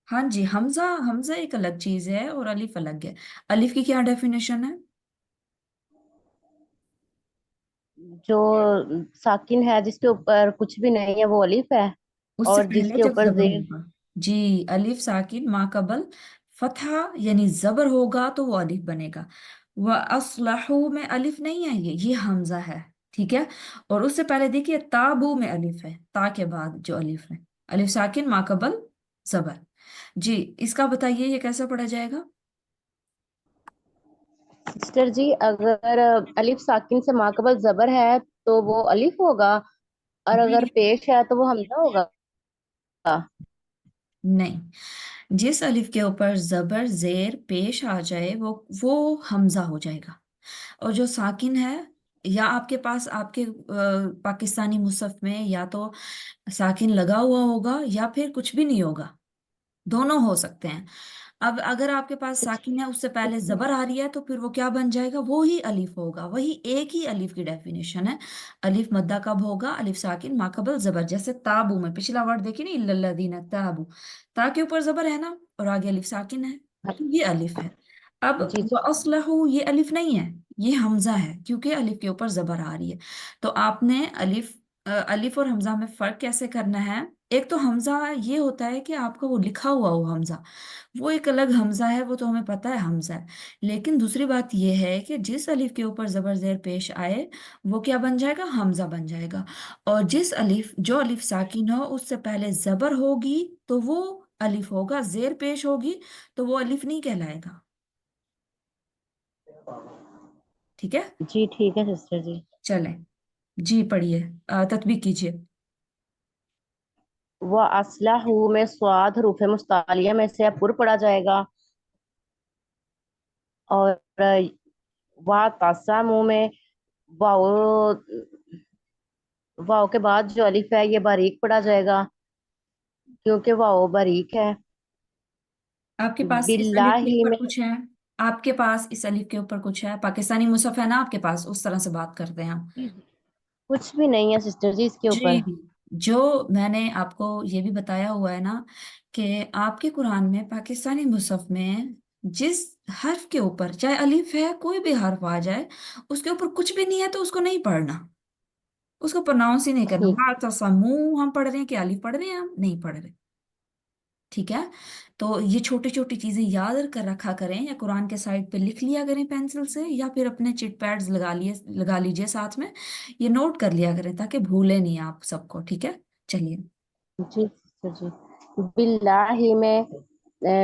ہاں جی حمزہ ایک الگ چیز ہے اور الف الگ ہے. الف کی کیا ڈیفینیشن ہے؟ جو ساکن ہے جس کے اوپر کچھ بھی نہیں ہے وہ الف ہے اس سے اور جس پہلے کے جب اوپر زبر زیر ہوگا جی الف ساکن ما قبل فتحہ یعنی زبر ہوگا تو وہ الف بنے گا. वअस्लहू में अलिफ नहीं है, ये हमजा है, ठीक है। और उससे पहले देखिए ताबू में अलिफ है, ता के बाद जो अलिफ है, अलिफ साकिन माकबल जबर। जी इसका बताइए ये कैसे पढ़ा जाएगा? सिस्टर जी, अगर अलिफ साकिन से माकबल जबर है तो वो अलिफ होगा, और अगर जी पेश है तो वो हमजा होगा। नहीं, जिस अलिफ के ऊपर जबर जेर पेश आ जाए वो हमजा हो जाएगा। और जो साकिन है, या आपके पास आपके पाकिस्तानी मुसहफ में या तो साकिन लगा हुआ होगा या फिर कुछ भी नहीं होगा, दोनों हो सकते हैं। अब अगर आपके पास साकिन है उससे पहले जबर आ रही है तो फिर वो क्या बन जाएगा, वो ही अलिफ होगा। वही एक ही अलिफ की डेफिनेशन है। अलिफ मद्दा कब होगा? अलिफ साकिन माकबल जबर। जैसे ताबू में पिछला वर्ड देखिए ना, इल्लल्लज़ीना ताबू, ता के ऊपर जबर है ना और आगे अलिफ साकिन है, तो ये अलिफ है। अब जी जी। वअस्लहू ये अलिफ नहीं है, ये हमजा है, क्योंकि अलिफ के ऊपर जबर आ रही है। तो आपने अलिफ और हमजा में फर्क कैसे करना है? एक तो हमजा ये होता है कि आपका वो लिखा हुआ हो हमजा, वो एक अलग हमजा है, वो तो हमें पता है हमजा है। लेकिन दूसरी बात यह है कि जिस अलिफ के ऊपर जबर जेर पेश आए वो क्या बन जाएगा? हमजा बन जाएगा। और जो अलिफ साकिन हो उससे पहले जबर होगी तो वो अलिफ होगा, जेर पेश होगी तो वो अलिफ नहीं कहलाएगा, ठीक है। जी ठीक है सिस्टर जी। चलें, जी पढ़िए, तत्बीक कीजिए। व अस्लहू में स्वाद हरूफ मुस्तालिया में से पुर पढ़ा जाएगा, और वा तासामू में वाओ वाओ के बाद जो अलिफ है ये बारीक पढ़ा जाएगा, क्योंकि वाओ बारीक है। आपके पास इस अलिफ के बिल्लाही ऊपर में कुछ है? आपके पास इस अलिफ के ऊपर कुछ है? पाकिस्तानी मुसहफ है ना आपके पास, उस तरह से बात करते हैं हम। कुछ भी नहीं है सिस्टर जी इसके ऊपर। जी, जो मैंने आपको ये भी बताया हुआ है ना कि आपके कुरान में पाकिस्तानी मुसहफ में जिस हर्फ के ऊपर चाहे अलिफ है कोई भी हर्फ आ जाए उसके ऊपर कुछ भी नहीं है तो उसको नहीं पढ़ना, उसको प्रोनाउंस ही नहीं करना। ठीक। हाँ तो समूह हम पढ़ रहे हैं कि अलिफ पढ़ रहे हैं? हम नहीं पढ़ रहे, ठीक है। तो ये छोटी छोटी चीजें याद कर रखा करें, या कुरान के साइड पे लिख लिया करें पेंसिल से, या फिर अपने चिट पैड्स लगा लीजिए साथ में, ये नोट कर लिया करें ताकि भूले नहीं आप सबको, ठीक है। चलिए, जी सिस्टर जी। बिल्लाही में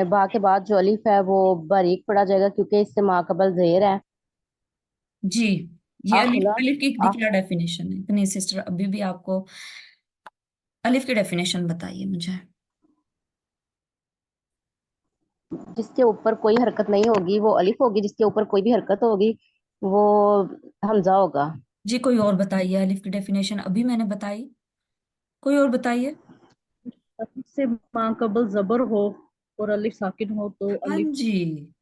बा के बाद जो अलिफ है वो बारीक पढ़ा जाएगा, क्योंकि इससे माकबल जेर है। जी ये अलिफ अखला अलिफ की क्या डेफिनेशन है? नहीं सिस्टर, अभी भी आपको अलिफ की डेफिनेशन बताइए मुझे। जिसके ऊपर कोई हरकत नहीं होगी वो अलिफ होगी, जिसके ऊपर कोई भी हरकत होगी वो हमजा होगा। जी कोई और बताइए, अलिफ की डेफिनेशन अभी मैंने बताई, कोई और बताइए। अलिफ से माँ कबल जबर हो और अलिफ साकिन हो तो हाँ अलिफ। जी,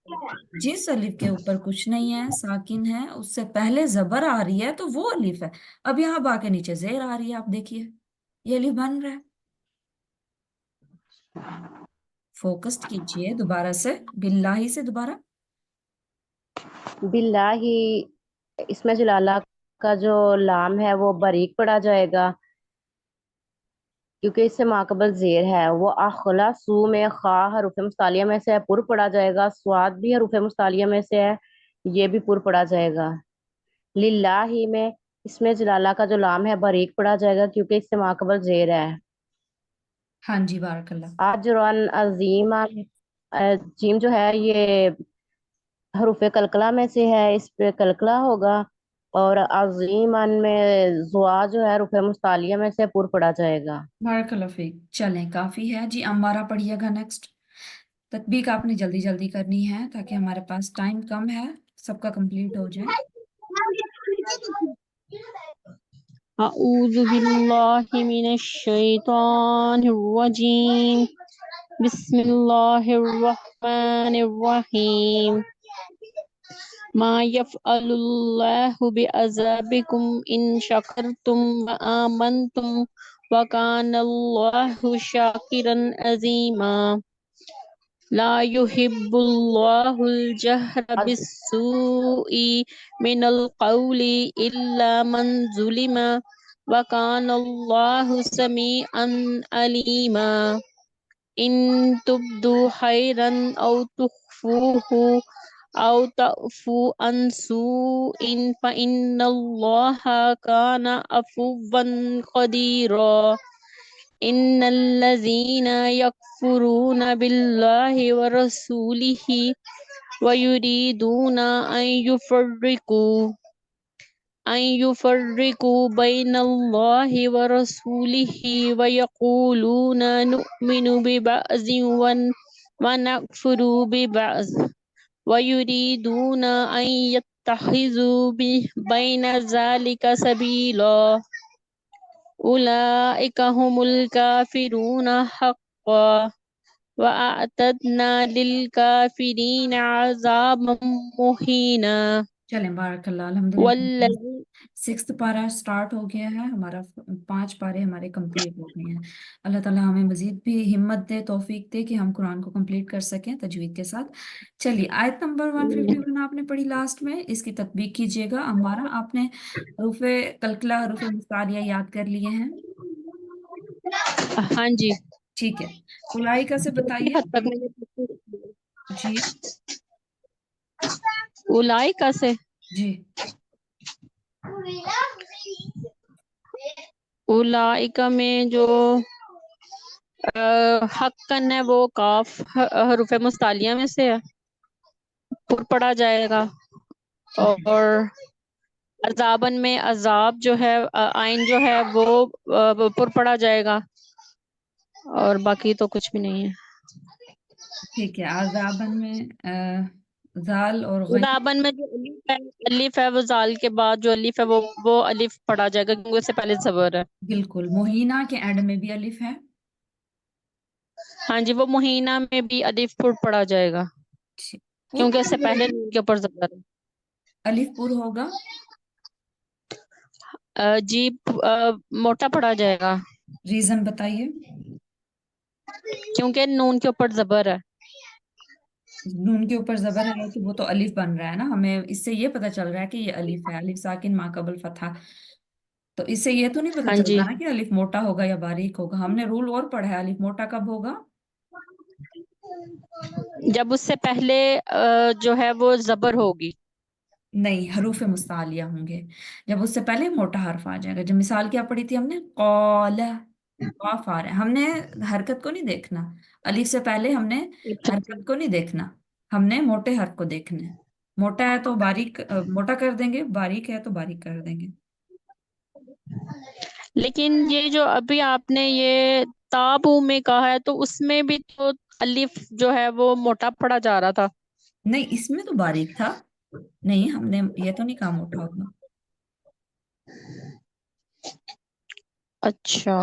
जिस अलिफ के ऊपर कुछ नहीं है, साकिन है, उससे पहले जबर आ रही है तो वो अलिफ है। अब यहाँ बा के नीचे जेर आ रही है, आप देखिए ये अलिफ बन रहा है। फोकस्ड कीजिए दोबारा से, बिल्लाही से दोबारा। बिल्लाही इसमें जलाला का जो लाम है वो बारीक पढ़ा जाएगा, क्योंकि इससे माकबल जेर है। वो अखला सू में खा हरूफ मुस्तालिया में से है, पुर पढ़ा जाएगा। स्वाद भी हरूफ मुस्तालिया में से है, ये भी पुर पढ़ा जाएगा। लिल्लाही में इसमें जलाला का जो लाम है बारीक पढ़ा जाएगा, क्योंकि इससे माकबल जेर है। हाँ जी, बारकल्ला। अजरन अजीमा जीम जो है ये हरूफ कलकला में से है, इस पे कलकला होगा। और अजीमन में जुआ जो है हरूफ मुस्तालिया में से पुर पढ़ा जाएगा। बारकल्ला फीक। चलें काफी है जी, अम्मारा पढ़िएगा नेक्स्ट। तत्बीक आपने जल्दी जल्दी करनी है ताकि हमारे पास टाइम कम है, सबका कंप्लीट हो जाए। अऊज़ु बिल्लाहि मिनश शैतानिर रजीम। बिस्मिल्लाहिर रहमानिर रहीम। मा यफ़अलुल्लाहु बिअज़ाबिकुम इन शकरतुम व आमनतुम व कानल्लाहु शाकिरन अज़ीमा। ला युहिब्बुल्लाहुल जहरा अज, बिस्सूइ मिनल क़ौली इल्ला मन ज़ुलिमा व कानल्लाहु समीअन अलीमा। इन तुब्दु खैरन औ तुख्फूहु أو تعفو عن سوء فإن الله كان عفوا قديرا إن الذين يكفرون بالله ورسوله ويريدون أن يفرقوا بين الله ورسوله ويقولون نؤمن ببعض ونكفر ببعض ويريدون أن يتخذوا بين ذلك سبيلا أولئك هم الكافرون حقا وأعتدنا للكافرين عذابا مهينا چلیں بارک اللہ الحمدللہ والذي 6th پارہ سٹارٹ ہو گیا ہے ہمارا 5 پارے ہمارے کمپلیٹ ہو گئے ہیں اللہ تعالیٰ ہمیں مزید بھی ہمت دے توفیق دے کہ ہم قرآن کو کمپلیٹ کر سکیں تجوید کے ساتھ چلیے آیت نمبر 151 آپ نے پڑھی لاسٹ میں اس کی تطبیق کیجئے گا ہمارا آپ نے حروف کلکلہ حروف مستعلیہ یاد کر لیے ہیں ہاں جی ٹھیک ہے اولائکہ سے بتائیے حد تک میں نے جی اولائکہ سے جی اولائکہ میں جو حقاً ہے وہ کاف حروف مستعلیہ میں سے ہے پر پڑھا جائے گا ٹھیک ہے اور عذابن میں عذاب جو ہے آئین جو ہے وہ پر پڑھا جائے گا اور باقی تو کچھ بھی نہیں ہے ٹھیک ہے عذابن میں زال اور غین عذابن میں جو الف ہے وہ زال کے بعد جو الف ہے وہ الف پڑھا جائے گا کیونکہ اس سے پہلے زبر ہے بالکل مہینہ کے اینڈ میں بھی الف ہے ہاں جی وہ مہینہ میں بھی الف پر پڑھا جائے گا پر کیونکہ اس پڑھا سے جائے پہلے گا نون کے اوپر زبر ہے الف پر ہوگا جی موٹا پڑھا جائے گا ریزن بتائیے کیونکہ نون کے اوپر زبر ہے نون کے اوپر زبر ہے تو وہ تو الف بن رہا ہے نا ہمیں اس سے یہ پتہ چل رہا ہے کہ یہ الف ہے الف ساکن ما قبل فتح تو اس سے یہ تو نہیں پتہ ہاں جی چلتا نا کہ الف موٹا ہوگا یا باریک ہوگا ہم نے رول اور پڑھا ہے الف موٹا کب ہوگا جب اس سے پہلے جو ہے وہ زبر ہوگی نہیں حروف مستعلیہ ہوں گے جب اس سے پہلے موٹا حرف آ جائے گا جب مثال کیا پڑھی تھی ہم نے قال قاف آ رہا ہے ہم نے حرکت کو نہیں دیکھنا الف سے پہلے ہم نے حرکت کو نہیں دیکھنا ہم نے موٹے حرف کو دیکھنا ہے موٹا ہے تو باریک موٹا کر دیں گے باریک ہے تو باریک کر دیں گے لیکن یہ جو ابھی آپ نے یہ تابو میں کہا ہے تو اس میں بھی تو الف جو ہے وہ موٹا پڑھا جا رہا تھا نہیں اس میں تو باریک تھا نہیں ہم نے یہ تو نہیں کہا موٹا ہوگا اچھا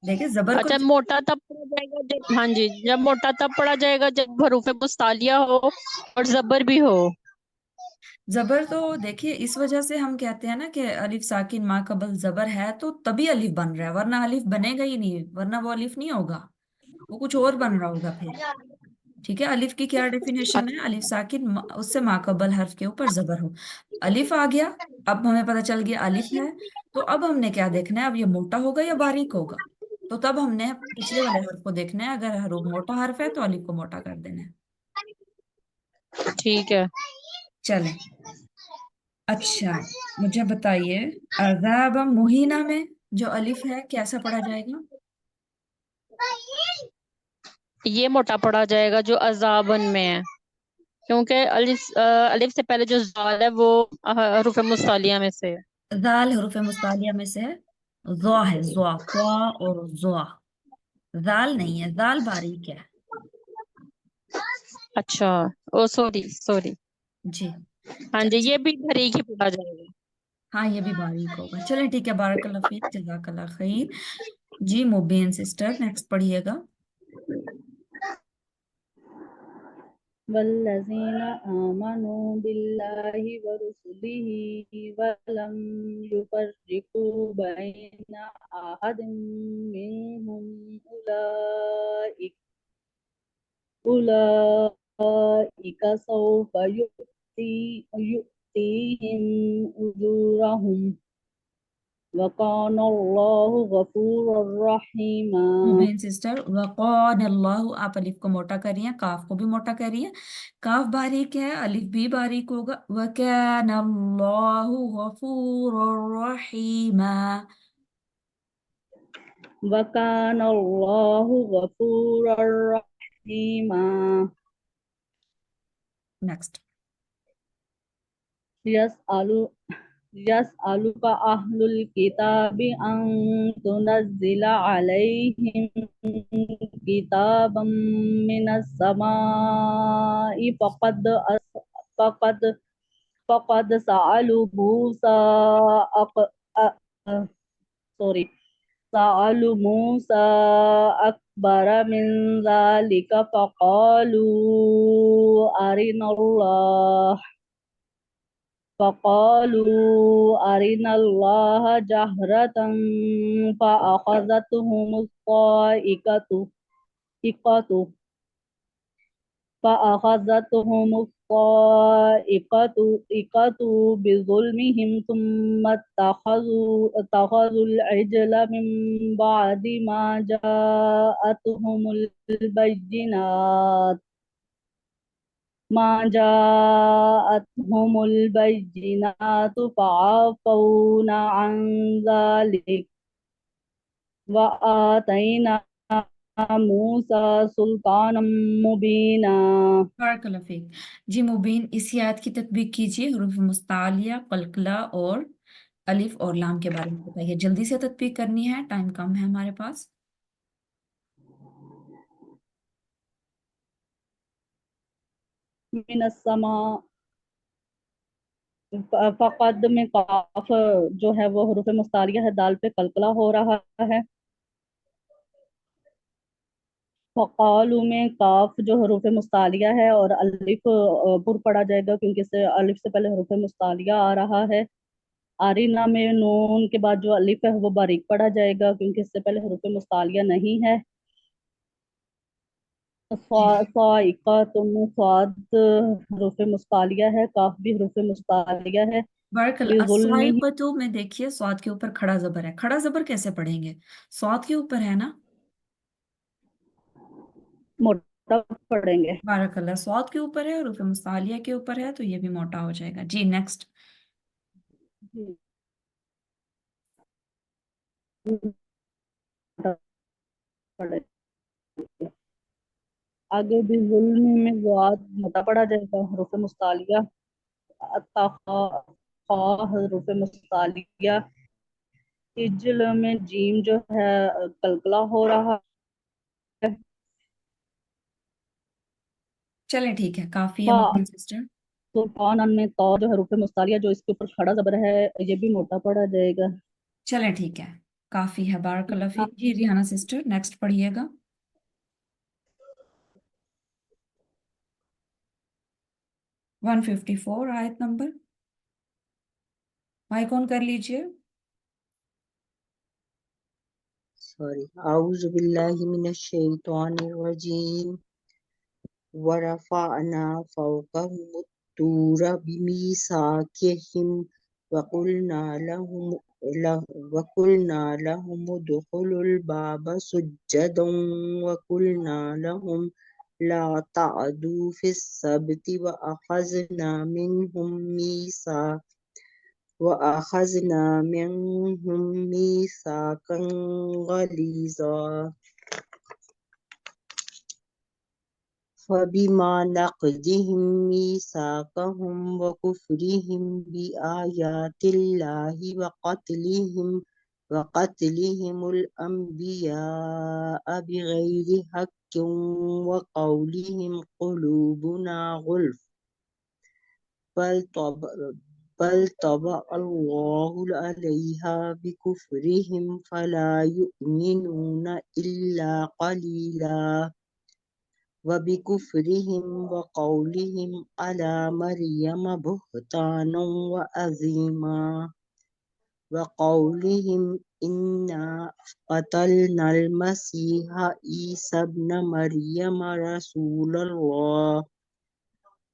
دیکھیں زبر کو اچھا موٹا تب پڑھا جائے گا جب ہاں جی جب موٹا تب پڑھا جائے گا جب حروف مستعلیہ ہو اور زبر بھی ہو زبر تو دیکھیے اس وجہ سے ہم کہتے ہیں نا کہ الف ساکن ما قبل زبر ہے تو تبھی الف بن رہا ہے ورنہ الف بنے گا ہی نہیں ورنہ وہ الف نہیں ہوگا وہ کچھ اور بن رہا ہوگا پھر ٹھیک ہے الف کی کیا ڈیفینیشن ہے الف ساکن اس سے ما قبل حرف کے اوپر زبر ہو الف آ گیا اب ہمیں پتہ چل گیا الف ہے تو اب ہم نے کیا دیکھنا ہے اب یہ موٹا ہوگا یا باریک ہوگا تو تب ہم نے پچھلے والے حرف کو دیکھنا ہے اگر حروف موٹا حرف ہے تو الف کو موٹا کر دینا ہے ٹھیک ہے چلیں اچھا مجھے بتائیے عذاب مہینہ میں جو الف ہے کیسا پڑھا جائے گا یہ موٹا پڑھا جائے گا جو عذابن میں ہے کیونکہ الف سے پہلے جو زال ہے وہ حروف مستعلیہ میں سے ہے ذال حروف مستعلیہ میں سے ہے ضا ہے ضا قا اور ضا ذال نہیں ہے ذال باریک ہے اچھا او سوری سوری جی ہاں جی یہ بھی باریک ہی پڑھا جائے گا ہاں یہ بھی باریک ہوگا چلیں ٹھیک ہے بارک اللہ فیک جزاک اللہ خیر جی مبین سسٹر نیکسٹ پڑھیے گا والذين آمنوا بالله ورسله ولم يفرقوا بين أحد منهم أولئك سوف يؤتيهم أجورهم وَكَانَ اللَّهُ غَفُورًا رَحِيمًا. मुबीन सिस्टर, वक़ान अल्लाह, आप अलिफ को मोटा करिए, काफ को भी मोटा करिए। काफ बारीक है, अलिफ भी बारीक होगा। वकान अल्लाहु गफूरर रहीमा। وَكَانَ اللَّهُ غَفُورًا رَحِيمًا. नेक्स्ट। يسألك أهل الكتاب أن تنزل عليهم كتابا من السماء فقد فقد سألوا موسى sorry سألوا موسى أكبر من ذلك فقالوا أرنا الله جهرة فأخذتهم الصاعقة بظلمهم ثم اتخذوا العجل من بعد ما جاءتهم البينات فعفونا عن ذلك وآتينا موسى سلطانا مبينا. बारकल्लाह फीक। जी मुबीन, इसी आयत की तत्बीक कीजिए, हरूफ मुस्तालिया, कलकला और अलिफ और लाम के बारे में बताइए। जल्दी से तत्बीक करनी है, टाइम कम है हमारे पास। मिनस्समा फकद में काफ जो है वो हरूफ मुस्तालिया है, दाल पे कलकला हो रहा है। फ़क़ालू में काफ जो हरूफ मुस्तालिया है और अलिफ पुर पढ़ा जाएगा क्योंकि इससे अलिफ से पहले हरूफ मुस्तालिया आ रहा है। आरिना में नून के बाद जो अलिफ है वो बारीक पढ़ा जाएगा क्योंकि इससे पहले हरूफ मुस्तालिया नहीं है। साइक़ातुन साद हरूफ मुस्तालिया है, काफ भी हरूफ मुस्तालिया है। बारकल्लाह। बिज़ुल्मिही अस्साइक़तु में देखिए स्वाद के ऊपर खड़ा जबर है, खड़ा जबर कैसे पढ़ेंगे? स्वाद के ऊपर है ना। मोटा पढ़ेंगे। बारकल्लाह, स्वाद के ऊपर है और हरूफ मुस्तालिया के ऊपर है, तो ये भी मोटा हो जाएगा। जी नेक्स्ट। मोटा पढ़ेंगे। आगे भी जुल्म में ज़ाद मोटा पढ़ा जाएगा, हरूफ मुस्तालिया हरूफ मुस्तालिया। इज्ल में जीम जो है कलकला हो रहा है। चलें ठीक है, काफी है फा मुबीन सिस्टर। सुल्तान में तो जो हरूफ मुस्तालिया जो इसके ऊपर खड़ा जबर है ये भी मोटा पढ़ा जाएगा। चलें ठीक है, काफी है। बारकल्लाह फीक। जी रिहाना सिस्टर, नेक्स्ट पढ़िएगा। 154 आयत नंबर। माइक ऑन कर लीजिए। सॉरी, आऊज़ु बिल्लाहि मिनश शैतानिर रजीम। वरफ़अना फ़ौक़हुमुत तूर बिमीसाकिहिम वक़ुलना लहुम उदख़ुलुल बाब सुज्जदन वक़ुलना लहुम ला तअदू फ़िस्सब्ति वअख़ज़ना मिनहुम मीसाक़न ग़लीज़ा फ़बिमा नक़ज़िहिम मीसाक़हुम वकुफ़्रिहिम बिआयातिल्लाहि वक़त्लिहिमुल अंबियाअ बिग़ैरि हक़्क़िन वक़ौलिहिम क़ुलूबुना ग़ुल्फ़ बल तबअल्लाहु अलैहा बिकुफ़्रिहिम फ़ला युमिनूना इल्ला क़लीला वबिकुफ़्रिहिम वक़ौलिहिम अला मरियम बुहतानन वअज़ीमा वक़ौलिहिम इन्ना क़तलनल मसीहा ईसा इब्न मरियम रसूलल्लाह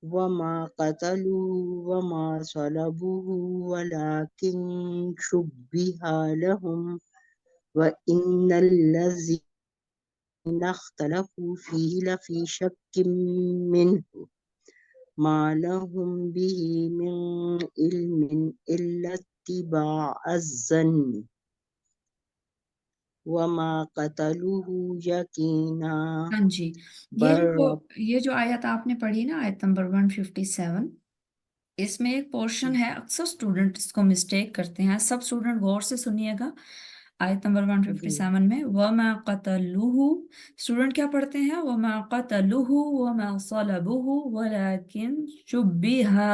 وما قتلوا وما صلبوه ولكن شبه لهم وإن الذين اختلفوا فيه لفي شك منه ما لهم به من علم إلا اتباع الظن وما قتلوه يقينا हाँ जी, بل ये जो आयत आपने पढ़ी ना, आयत नंबर 157, इसमें एक पोर्शन है, अक्सर स्टूडेंट इसको मिस्टेक करते हैं, सब स्टूडेंट गौर से सुनिएगा। आयत नंबर 157 में वमा क़तलूहु, स्टूडेंट क्या पढ़ते हैं? वमा क़तलूहु वमा सलबूहु वलाकिन शुब्बिहा।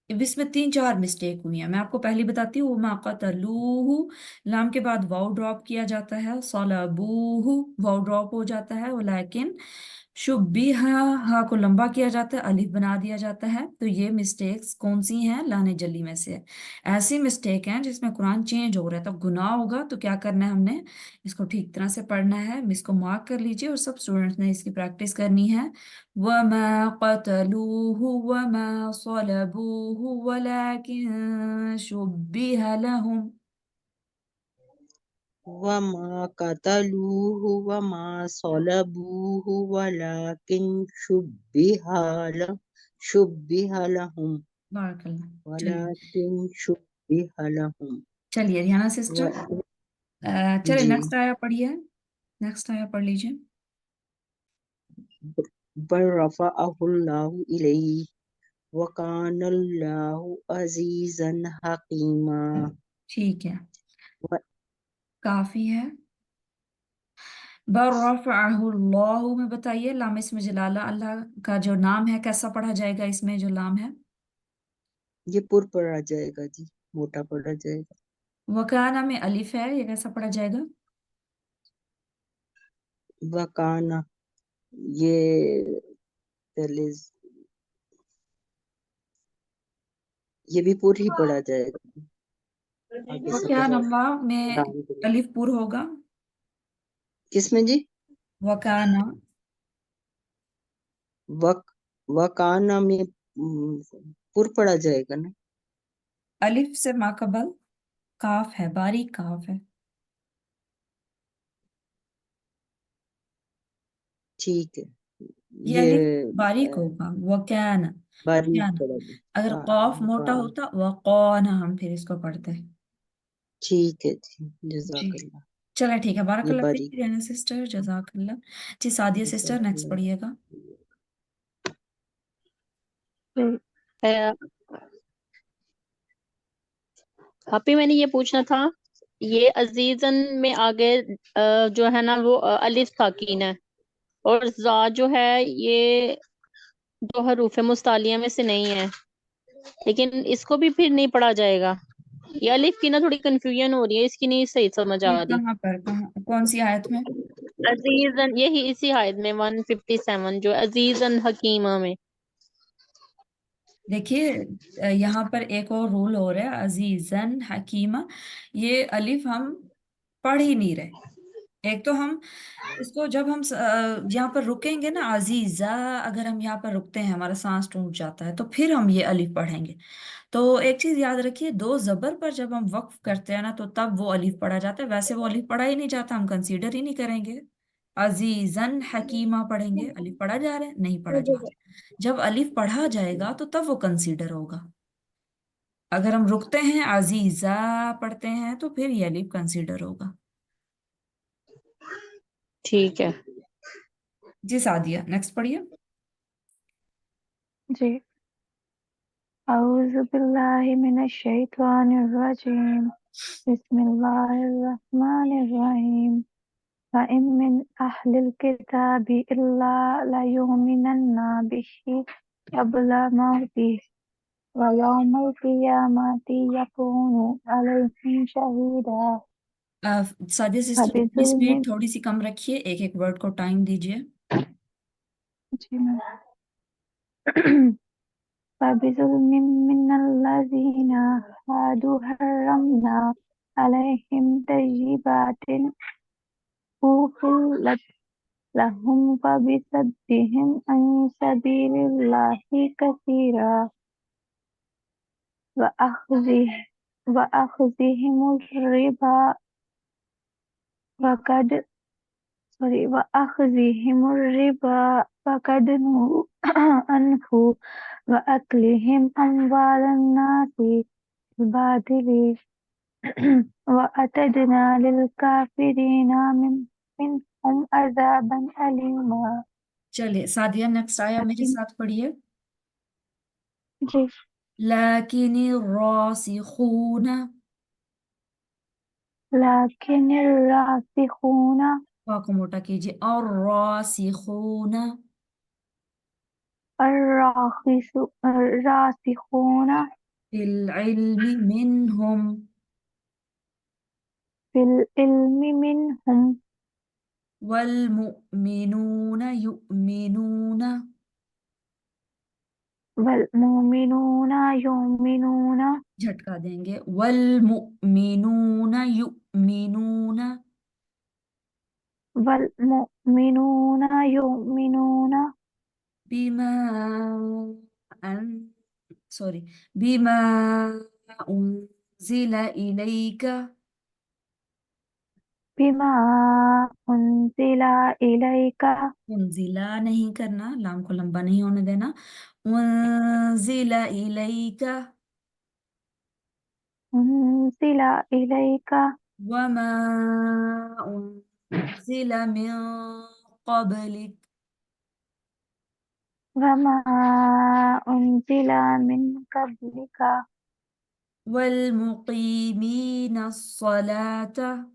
अब इसमें 3-4 मिस्टेक हुई हैं, मैं आपको पहली बताती हूँ। वमा क़तलूहु, लाम के बाद वाव ड्रॉप किया जाता है, सलबूहु वाव ड्रॉप हो जाता है, वलाकिन शुब्बिहा, हा को लंबा किया जाता है, अलिफ बना दिया जाता है। तो ये मिस्टेक्स कौन सी हैं? लाने जली में से ऐसी मिस्टेक हैं जिसमें कुरान चेंज हो रहा है, तो गुनाह होगा। तो क्या करना है हमने? इसको ठीक तरह से पढ़ना है, इसको मार्क कर लीजिए और सब स्टूडेंट्स ने इसकी प्रैक्टिस करनी है। वमा क़तलूहु वमा सलबूहु वलाकिन शुब्बिहा लहुम। وما قتلوه وما صلبوه ولكن شبه لهم बारकल्लाह। ولكن شبه لهم चलिए रिहाना सिस्टर, و... चलिए जी नेक्स्ट आया पढ़िए, नेक्स्ट आया पढ़ लीजिए। بل رفعه الله إليه وكان الله عزيزا حكيما ठीक है, و... काफी है। बर्रफ़अहुल्लाहु में बताइए, लाम इसमें जलाला, अल्लाह का जो नाम है कैसा पढ़ा जाएगा? इसमें जो लाम है ये पुर पढ़ा जाएगा जी, मोटा पढ़ा जाएगा। वकाना में अलिफ है, ये कैसा पढ़ा जाएगा? वकाना, ये पहले ये भी पुर ही पढ़ा जाएगा, आगे से वकाना पढ़ा वाव में दाम के लिए। अलिफ पुर होगा। किसमें जी? वकाना, वकाना में पुर पढ़ा जाएगा ना? अलिफ से माकबल काफ है, बारीक काफ है। ठीक है, ये ये अलिफ बारीक होगा, वकाना। बारीक वकाना, पढ़ा जाए। अगर हाँ कॉफ मोटा हाँ, होता वकाना, हम फिर इसको पढ़ते हैं। ठीक है जी, जी जज़ाकल्लाह। चलो ठीक है, ये बारकल्लाह बारीक, फीक रहना सिस्टर, जज़ाकल्लाह। जी सादिया सिस्टर नेक्स्ट जज़ाकल्लाह। पढ़िएगा। अभी मैंने ये पूछना था, ये अजीजन में आगे जो है ना वो अलिफ साकीन है, और जा जो है ये जो हरूफ मुस्तालिया में से नहीं है, लेकिन इसको भी फिर नहीं पढ़ा जाएगा। ये अलिफ की ना थोड़ी कंफ्यूजन हो रही है, इसकी नहीं सही समझ ये आ रही। कहाँ पर, कहाँ, कौन सी आयत में? अजीजन, यही इसी आयत में 157 जो अजीजन हकीमा में। देखिए यहाँ पर एक और रूल हो रहा है, अजीजन हकीमा। ये अलिफ हम पढ़ ही नहीं रहे। एक तो हम इसको जब हम यहाँ पर रुकेंगे ना, अजीजा, अगर हम यहाँ पर रुकते हैं हमारा सांस टूट जाता है, तो फिर हम ये अलिफ पढ़ेंगे। तो एक चीज याद रखिए, दो जबर पर जब हम वक्फ करते हैं ना, तो तब वो अलिफ पढ़ा जाता है, वैसे वो अलिफ पढ़ा ही नहीं जाता, हम कंसीडर ही नहीं करेंगे। अजीजन हकीमा पढ़ेंगे, अलिफ पढ़ा जा रहा है? नहीं पढ़ा जा रहा। जब अलिफ पढ़ा जाएगा तो तब वो कंसीडर होगा। अगर हम रुकते हैं, अजीजा पढ़ते हैं, तो फिर ये अलिफ कंसीडर होगा। ठीक है जी सादिया नेक्स्ट पढ़िए। जी, औज़ु बिल्लाहि मिनश शैतानिर रजीम, बिस्मिल्लाहिर रहमानिर रहीम, व इन मिन अहलिल किताबि इल्ला लयुमिनन्ना बिही क़ब्ला मौतिही व यौमल क़ियामति यकूनु अलैहिम शहीदा। सादिया सिस्टर अपनी स्पीड थोड़ी सी कम रखिए, एक एक वर्ड को टाइम दीजिए। जी मैम। فبظلم من الذين هادوا حرمنا عليهم طيبات أحلت لهم فبصدهم عن سبيل الله كثيرا وأخذهم الربا وقد نهوا عنه وأكلهم أموال الناس بالباطل وأعتدنا للكافرين منهم عذابا أليما. चलिए सादिया, नेक्स्ट आया मेरे साथ पढ़िए। जी। لكن الراسخون, لكن الراسخون फा को मोटा कीजिए, और रासिखून الراسخون फिल इल्मि मिनहुम في العلم منهم والمؤمنون يؤمنون, والمؤمنون يؤمنون झटका देंगे, والمؤمنون يؤمنون والمؤمنون يؤمنون بما أن سوري بما أنزل إليك, بما أنزل إليك उनजिला नहीं करना, लाम को लंबा नहीं होने देना, उनजिला इलैका أنزل إليك वमा उनजिला मिन क़ब्लिक وما أنزل من قبلك والمقيمين الصلاة,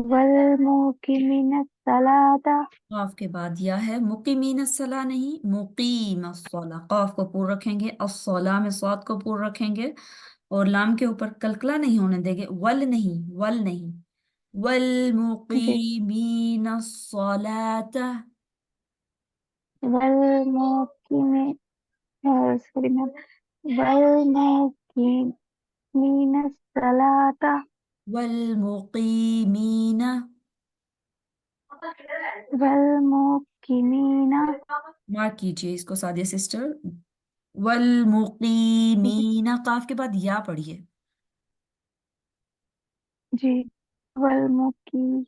والمقيمين الصلاة काफ के बाद या है, मुकीमीन अस्सला नहीं, मुकीम अस्सला, काफ को पूर रखेंगे, अस्सला में स्वाद को पूर रखेंगे, और लाम के ऊपर कलकला नहीं होने देंगे, वल नहीं, वल नहीं, वल जी। मुकीमीन अस्सलात, والمقيمين सॉरी मैम والمقيمين الصلاة वल मुकीमीन, والمقيمين मार्क कीजिए इसको सादिया सिस्टर, वल मुकीमीन, काफ के बाद या पढ़िए, जी والمقيمين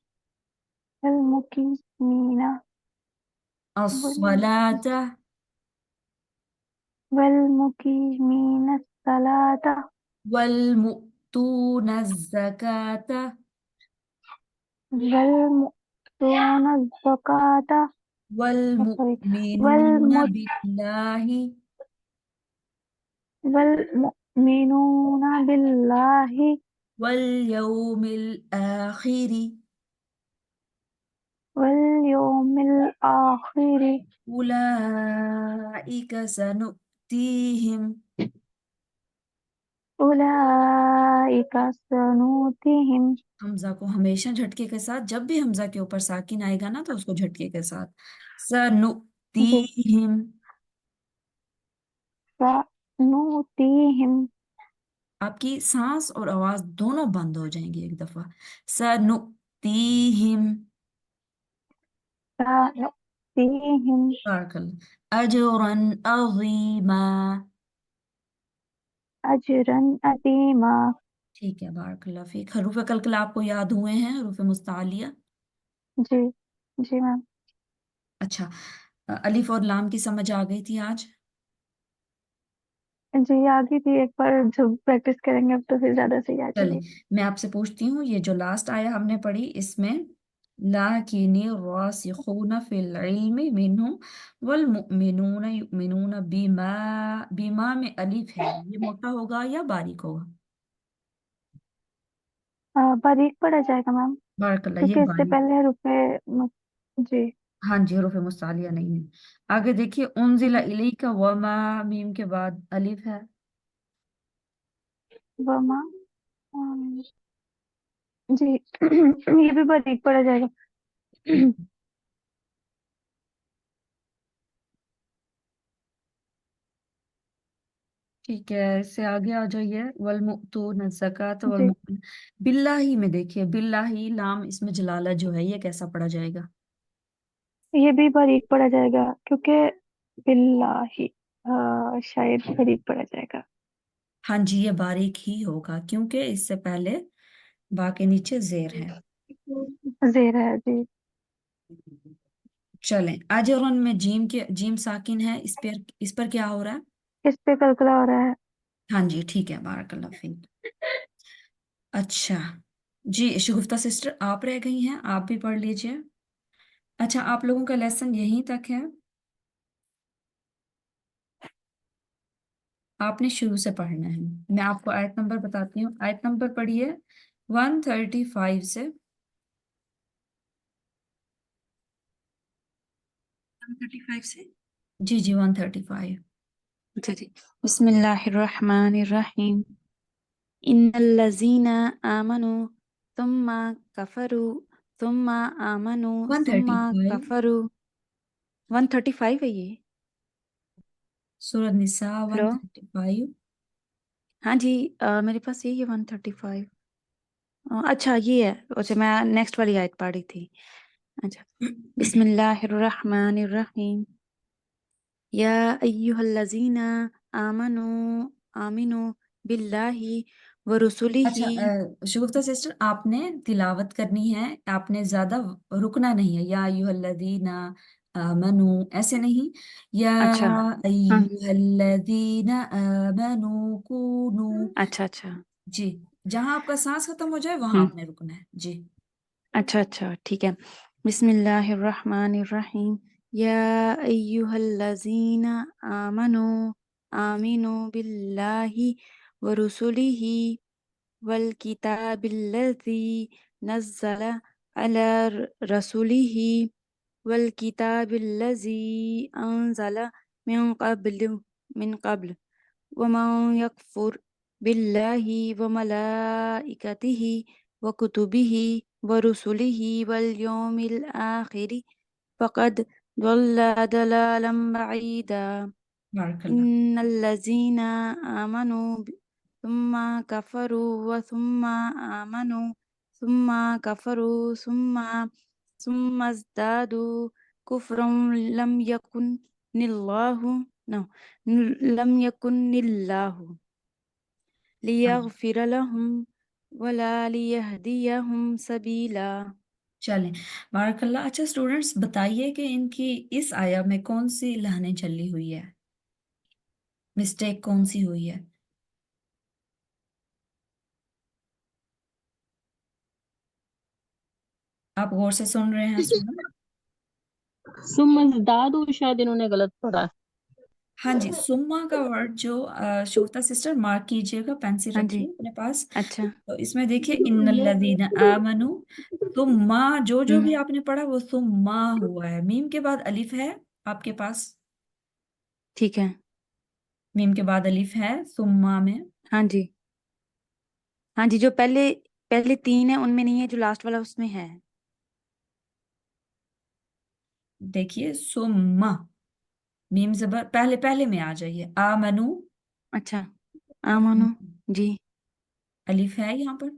अस्सलात والمقيمين الصلاة والمؤتون الزكاة والمؤتون الزكاة سوري والمؤمنون بالله والمؤمنون بالله واليوم الآخر واليوم الآخر أولئك سنؤتيهم, أولئك سنؤتيهم हमजा को हमेशा झटके के साथ, जब भी हमजा के ऊपर साकिन आएगा ना तो उसको झटके के साथ, सनुतीहिम, سنؤتيهم आपकी सांस और आवाज दोनों बंद हो जाएंगी एक दफा, सनुतीहिम, سنؤتيهم बारकल, अजरन अज़ीमा, أجرا عظيما. ठीक है, बारकल्लाह फीक। हरूफ कलकला आपको याद हुए हैं, हरूफ मुस्तालिया। जी जी मैम। अच्छा, अलिफ और लाम की समझ आ गई थी आज? जी आगे भी एक बार जब प्रैक्टिस करेंगे अब तो फिर ज्यादा सही आ चलिए जाएगी। मैं आपसे पूछती हूँ, ये जो लास्ट आया हमने पढ़ी, इसमें लाकिनी रासिखून फिल इल्मि मिनहुम वल मुमिनून युमिनून बिमा, बिमा में अलिफ है, ये मोटा होगा या बारीक होगा? बारीक पढ़ा जाएगा मैम बारकल्लाह, ये क्योंकि इससे बारीक, पहले रुपए जी हाँ जी, हरूफ मुस्तालिया नहीं है। आगे देखिए, उनजिला इलैका वमा, मीम के बाद अलिफ है, वमा जी ये भी बारीक पढ़ा जाएगा। ठीक है, इससे आगे आ जाइए। वलमुतून ज़कात जी, वलमुमिन। बिल्लाही में देखिए, बिल्लाही लाम इसमें जलाला जो है ये कैसा पढ़ा जाएगा? ये भी बारीक पढ़ा जाएगा क्योंकि बिल्लाही शायद बारीक पढ़ा जाएगा। हाँ जी, ये बारीक ही होगा क्योंकि इससे पहले बा के नीचे जेर है। जेर है जी। चलें, अजरन में जीम साकिन है, इस पर क्या हो रहा है? इस पे कलकला हो रहा है। हाँ जी, ठीक है, बारकल्लाह फीक। अच्छा जी, शगुफ्ता सिस्टर आप रह गई हैं, आप भी पढ़ लीजिए। अच्छा, आप लोगों का लेसन यहीं तक है, आपने शुरू से पढ़ना है। मैं आपको आयत नंबर बताती हूँ, आयत नंबर पढ़िए 135 से। 135 से, जी जी 135। अच्छा जी। बिस्मिल्लाहिर्रहमानिर्रहीम। इन्नल्लज़ीना आमनु थुम्मा कफरू थुम्मा आमनु थुम्मा 135 कफरू। 135 है ये। सूरह निसा हेलो। 135। हाँ जी, मेरे पास यही है 135। अच्छा ये है। अच्छा मैं नेक्स्ट वाली आयत पढ़ रही थी। अच्छा, बिस्मिल्लाहिर्रहमानिर्रहीम। या अय्युहल्लज़ीना आमनु आमिनु बिल्लाहि व अच्छा, रुसुलिही। शगुफ्ता सिस्टर आपने तिलावत करनी है, आपने ज्यादा रुकना नहीं है। या अय्युहल्लज़ीना आमनू ऐसे नहीं, या अच्छा। हाँ। अय्युहल्लज़ीना आमनू कूनू। अच्छा अच्छा। जी, जहां आपका सांस खत्म हो जाए वहां हम्म। आपने रुकना है जी। अच्छा अच्छा ठीक है। बिस्मिल्लाहिर्रहमानिर्रहीम। या अय्युहल्लज़ीना आमनु आमिनु बिल्लाहि व रुसुलिही वल किताबिल्लज़ी नज़्ज़ला अला रसूलिही वल किताबिल्लज़ी अनज़ला मिन क़ब्ल वमन यकफुर बिल्लाहि व मलाइकतिहि व कुतुबिहि व रुसुलिहि वल यौमिल आखिरि फ़क़द ضل ضلالا بعيدا बारकल्लाह। إن الذين آمنوا ثم كفروا وثم آمنوا ثم كفروا ثم ازدادوا كفرا لم يكن الله हाँ, ليغفر لهم ولا ليهديهم سبيلا। चलें, बारकल्लाह। अच्छा स्टूडेंट्स, बताइए कि इनकी इस आया में कौन सी लहनें चली हुई है, मिस्टेक कौन सी हुई है? आप गौर से सुन रहे हैं स्टूडेंट? सुमजदादो शायद इन्होंने गलत पढ़ा। हाँ जी, सुम्मा का वर्ड जो शोभता सिस्टर मार्क कीजिएगा, पेंसिल हाँ जी। रखिए अपने पास। अच्छा। तो इसमें देखिए इन्नल्लज़ीना आमनु, सुम्मा जो जो भी हम्म। आपने पढ़ा वो सुम्मा हुआ है। मीम के बाद अलिफ है आपके पास, ठीक है। मीम के बाद अलिफ है सुम्मा में। हाँ जी। हाँ जी, जो पहले पहले तीन है उनमें नहीं है, जो लास्ट वाला उसमें है। देखिए सुम्मा, मीम जबर पहले पहले में आ जाइए, आमनु। अच्छा। आमनो। जी। अलिफ है यहाँ पर?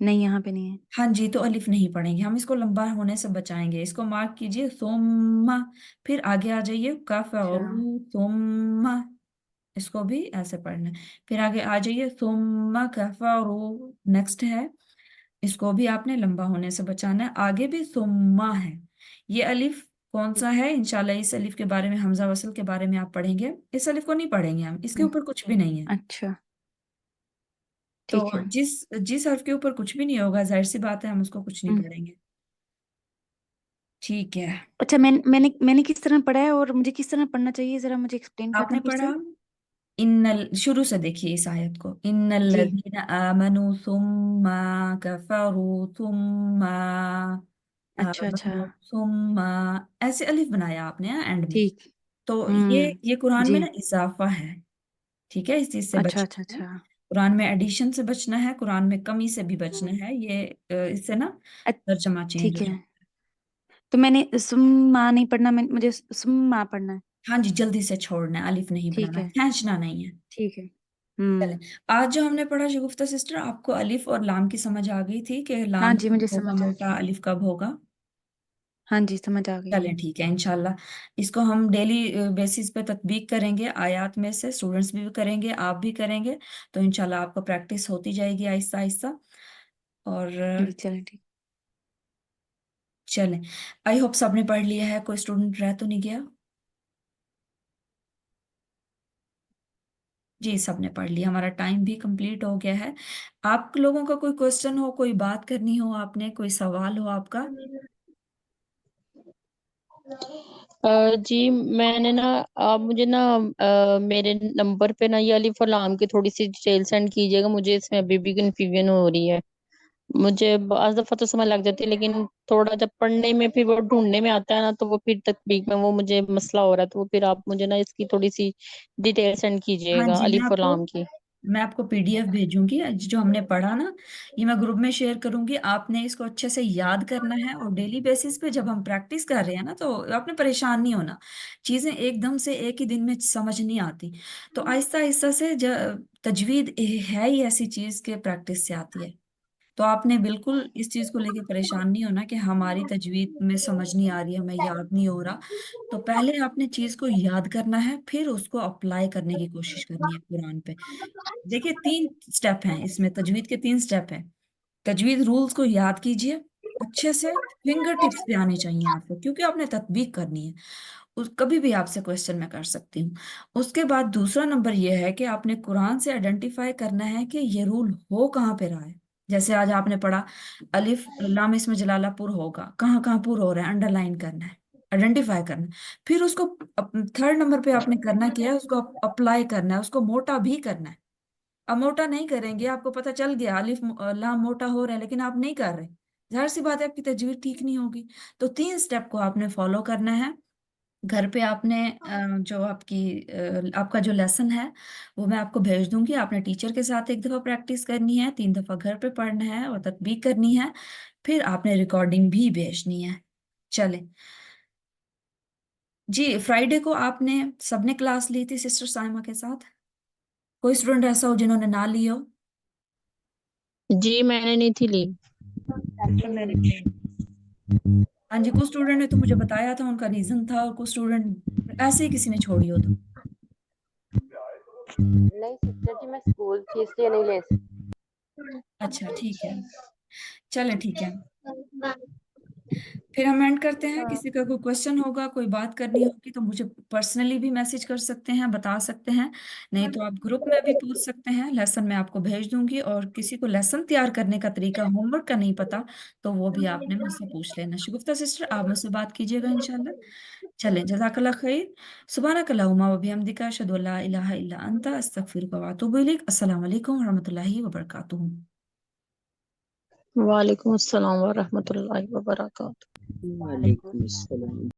नहीं, यहाँ पे नहीं है। हाँ जी, तो अलिफ नहीं पढ़ेंगे हम, इसको लंबा होने से बचाएंगे। इसको मार्क कीजिए सुम्मा, फिर आगे आ जाइए अच्छा। कफरू सुम्मा, इसको भी ऐसे पढ़ना है। फिर आगे आ जाइए सुम्मा कफरू, नेक्स्ट है, इसको भी आपने लंबा होने से बचाना है। आगे भी सुम्मा है। ये अलिफ कौन सा है? इंशाल्लाह इस अलिफ के बारे में, हमजा वसल के बारे में आप पढ़ेंगे। इस अलिफ को नहीं पढ़ेंगे हम, इसके हम्म, ऊपर कुछ भी नहीं है। अच्छा ठीक तो है। जिस जिस हर्फ के ऊपर कुछ भी नहीं होगा, जाहिर सी बात है हम उसको कुछ नहीं हम्म, पढ़ेंगे। ठीक है, अच्छा मैंने किस तरह पढ़ा है और मुझे किस तरह पढ़ना चाहिए, जरा मुझे एक्सप्लेन करना आपने फिर से। पढ़ा इन्नल, शुरू से देखिए इस आयत को, जी। इन्नल्लज़ीना आमनु सुम्मा कफरू सुम्मा अच्छा अच्छा। आमनु सुम्मा, ऐसे अलिफ बनाया आपने एंड में। ठीक। तो ये कुरान में जी। ना इजाफा है, ठीक है, इस चीज से अच्छा अच्छा बचना है। अच्छा। कुरान में एडिशन से बचना है, कुरान में कमी से भी बचना है। ये इससे ना अ- तर्जमा चेंज ठीक हो है। जाता है। तो मैंने सुम्मा नहीं पढ़ना, मुझे सुम्मा पढ़ना है। हाँ जी, जल्दी से छोड़ना है, अलिफ नहीं ठीक बनाना, है खींचना नहीं है। ठीक है। चले, आज जो हमने पढ़ा शगुफ्ता सिस्टर, आपको अलिफ और लाम की समझ आ गई थी कि हाँ लाम जी, कब मुझे होगा समझ आ मोटा, गई। अलिफ कब होगा। हाँ जी, समझ आ गई। चलें ठीक है, इंशाल्लाह इसको हम डेली बेसिस पे तत्बीक करेंगे, आयात में से स्टूडेंट्स भी करेंगे, आप भी करेंगे, तो इंशाल्लाह आपको प्रैक्टिस होती जाएगी आहिस्ता आहिस्ता। और जी चलें ठीक। चलें, आई होप सबने पढ़ लिया है, कोई स्टूडेंट रह तो नहीं गया। जी सबने पढ़ लिया, हमारा टाइम भी कंप्लीट हो गया है। आप लोगों का कोई क्वेश्चन हो, कोई बात करनी हो आपने, कोई सवाल हो आपका? जी मैंने ना, आप मुझे ना मेरे नंबर पे ना ये अलिफ और लाम की थोड़ी सी डिटेल सेंड कीजिएगा, मुझे इसमें अभी भी कंफ्यूजन हो रही है। मुझे बाज़ दफा तो समझ लग जाती है, लेकिन थोड़ा जब पढ़ने में फिर वो ढूंढने में आता है ना, तो वो फिर तकबीर में वो मुझे मसला हो रहा है, तो वो फिर आप मुझे ना इसकी थोड़ी सी डिटेल सेंड हाँ कीजिएगा जी, अलिफ और लाम की। मैं आपको पीडीएफ भेजूंगी, जो हमने पढ़ा ना, ये मैं ग्रुप में शेयर करूंगी, आपने इसको अच्छे से याद करना है, और डेली बेसिस पे जब हम प्रैक्टिस कर रहे हैं ना, तो आपने परेशान नहीं होना, चीजें एकदम से एक ही दिन में समझ नहीं आती, तो आहिस्ता आहिस्ता से तजवीद है ही ऐसी चीज के प्रैक्टिस से आती है। तो आपने बिल्कुल इस चीज को लेके परेशान नहीं होना कि हमारी तजवीद में समझ नहीं आ रही है, हमें याद नहीं हो रहा। तो पहले आपने चीज को याद करना है, फिर उसको अप्लाई करने की कोशिश करनी है कुरान पे। देखिए 3 स्टेप हैं इसमें, तजवीद के 3 स्टेप हैं। तजवीद रूल्स को याद कीजिए अच्छे से, फिंगर टिप्स पे आने चाहिए आपको, क्योंकि आपने तत्बीक करनी है। कभी भी आपसे क्वेश्चन मैं कर सकती हूँ। उसके बाद दूसरा नंबर ये है कि आपने कुरान से आइडेंटिफाई करना है कि ये रूल हो कहाँ पे रहा है। जैसे आज आपने पढ़ा अलिफ लाम इसमें जलालापुर होगा, कहाँ कहाँ पुर हो रहा है, अंडरलाइन करना है, आइडेंटिफाई करना है। फिर उसको थर्ड नंबर पे आपने करना क्या है, उसको अप्लाई करना है, उसको मोटा भी करना है। अब मोटा नहीं करेंगे, आपको पता चल गया अलिफ लाम मोटा हो रहा है, लेकिन आप नहीं कर रहे, जाहिर सी बात है आपकी तजवीज ठीक नहीं होगी। तो 3 स्टेप को आपने फॉलो करना है। घर पे आपने जो आपका जो लेसन है वो मैं आपको भेज दूंगी, आपने टीचर के साथ 1 दफा प्रैक्टिस करनी है, 3 दफा घर पे पढ़ना है और तत्बीक करनी है, फिर आपने रिकॉर्डिंग भी भेजनी है। चले जी, फ्राइडे को आपने सबने क्लास ली थी सिस्टर साइमा के साथ? कोई स्टूडेंट ऐसा हो जिन्होंने ना ली हो? जी मैंने नहीं थी ली। मैंने भी हाँ जी, कुछ स्टूडेंट ने तो मुझे बताया था उनका रीजन था, और कुछ स्टूडेंट ऐसे ही किसी ने छोड़ी हो तो। नहीं सिस्टर जी, मैं स्कूल थी इसलिए नहीं ले सकती। अच्छा ठीक है, चले ठीक है, फिर हम एंड करते हैं। किसी का कोई क्वेश्चन होगा, कोई बात करनी होगी, तो मुझे पर्सनली भी मैसेज कर सकते हैं, बता सकते हैं, नहीं तो आप ग्रुप में भी पूछ सकते हैं, लेसन मैं आपको भेज दूंगी। और किसी को लेसन तैयार करने का तरीका, होमवर्क का नहीं पता, तो वो भी आपने मुझसे पूछ लेना। शगुफ्ता सिस्टर आप मुझसे बात कीजिएगा इंशाल्लाह। चलें, जज़ाकल्लाह खैर, सुब्हानकल्लाहुम्मा व बिहम्दिका, अशहदु अल्ला इलाहा इल्ला अंता, अस्तगफिरुका व अतूबु इलैक। अस्सलामु अलैकुम व रहमतुल्लाहि व बरकातुहू। वालेकुम अस्सलाम व रहमतुल्लाहि व बरकातहू। वालेकुम अस्सलाम।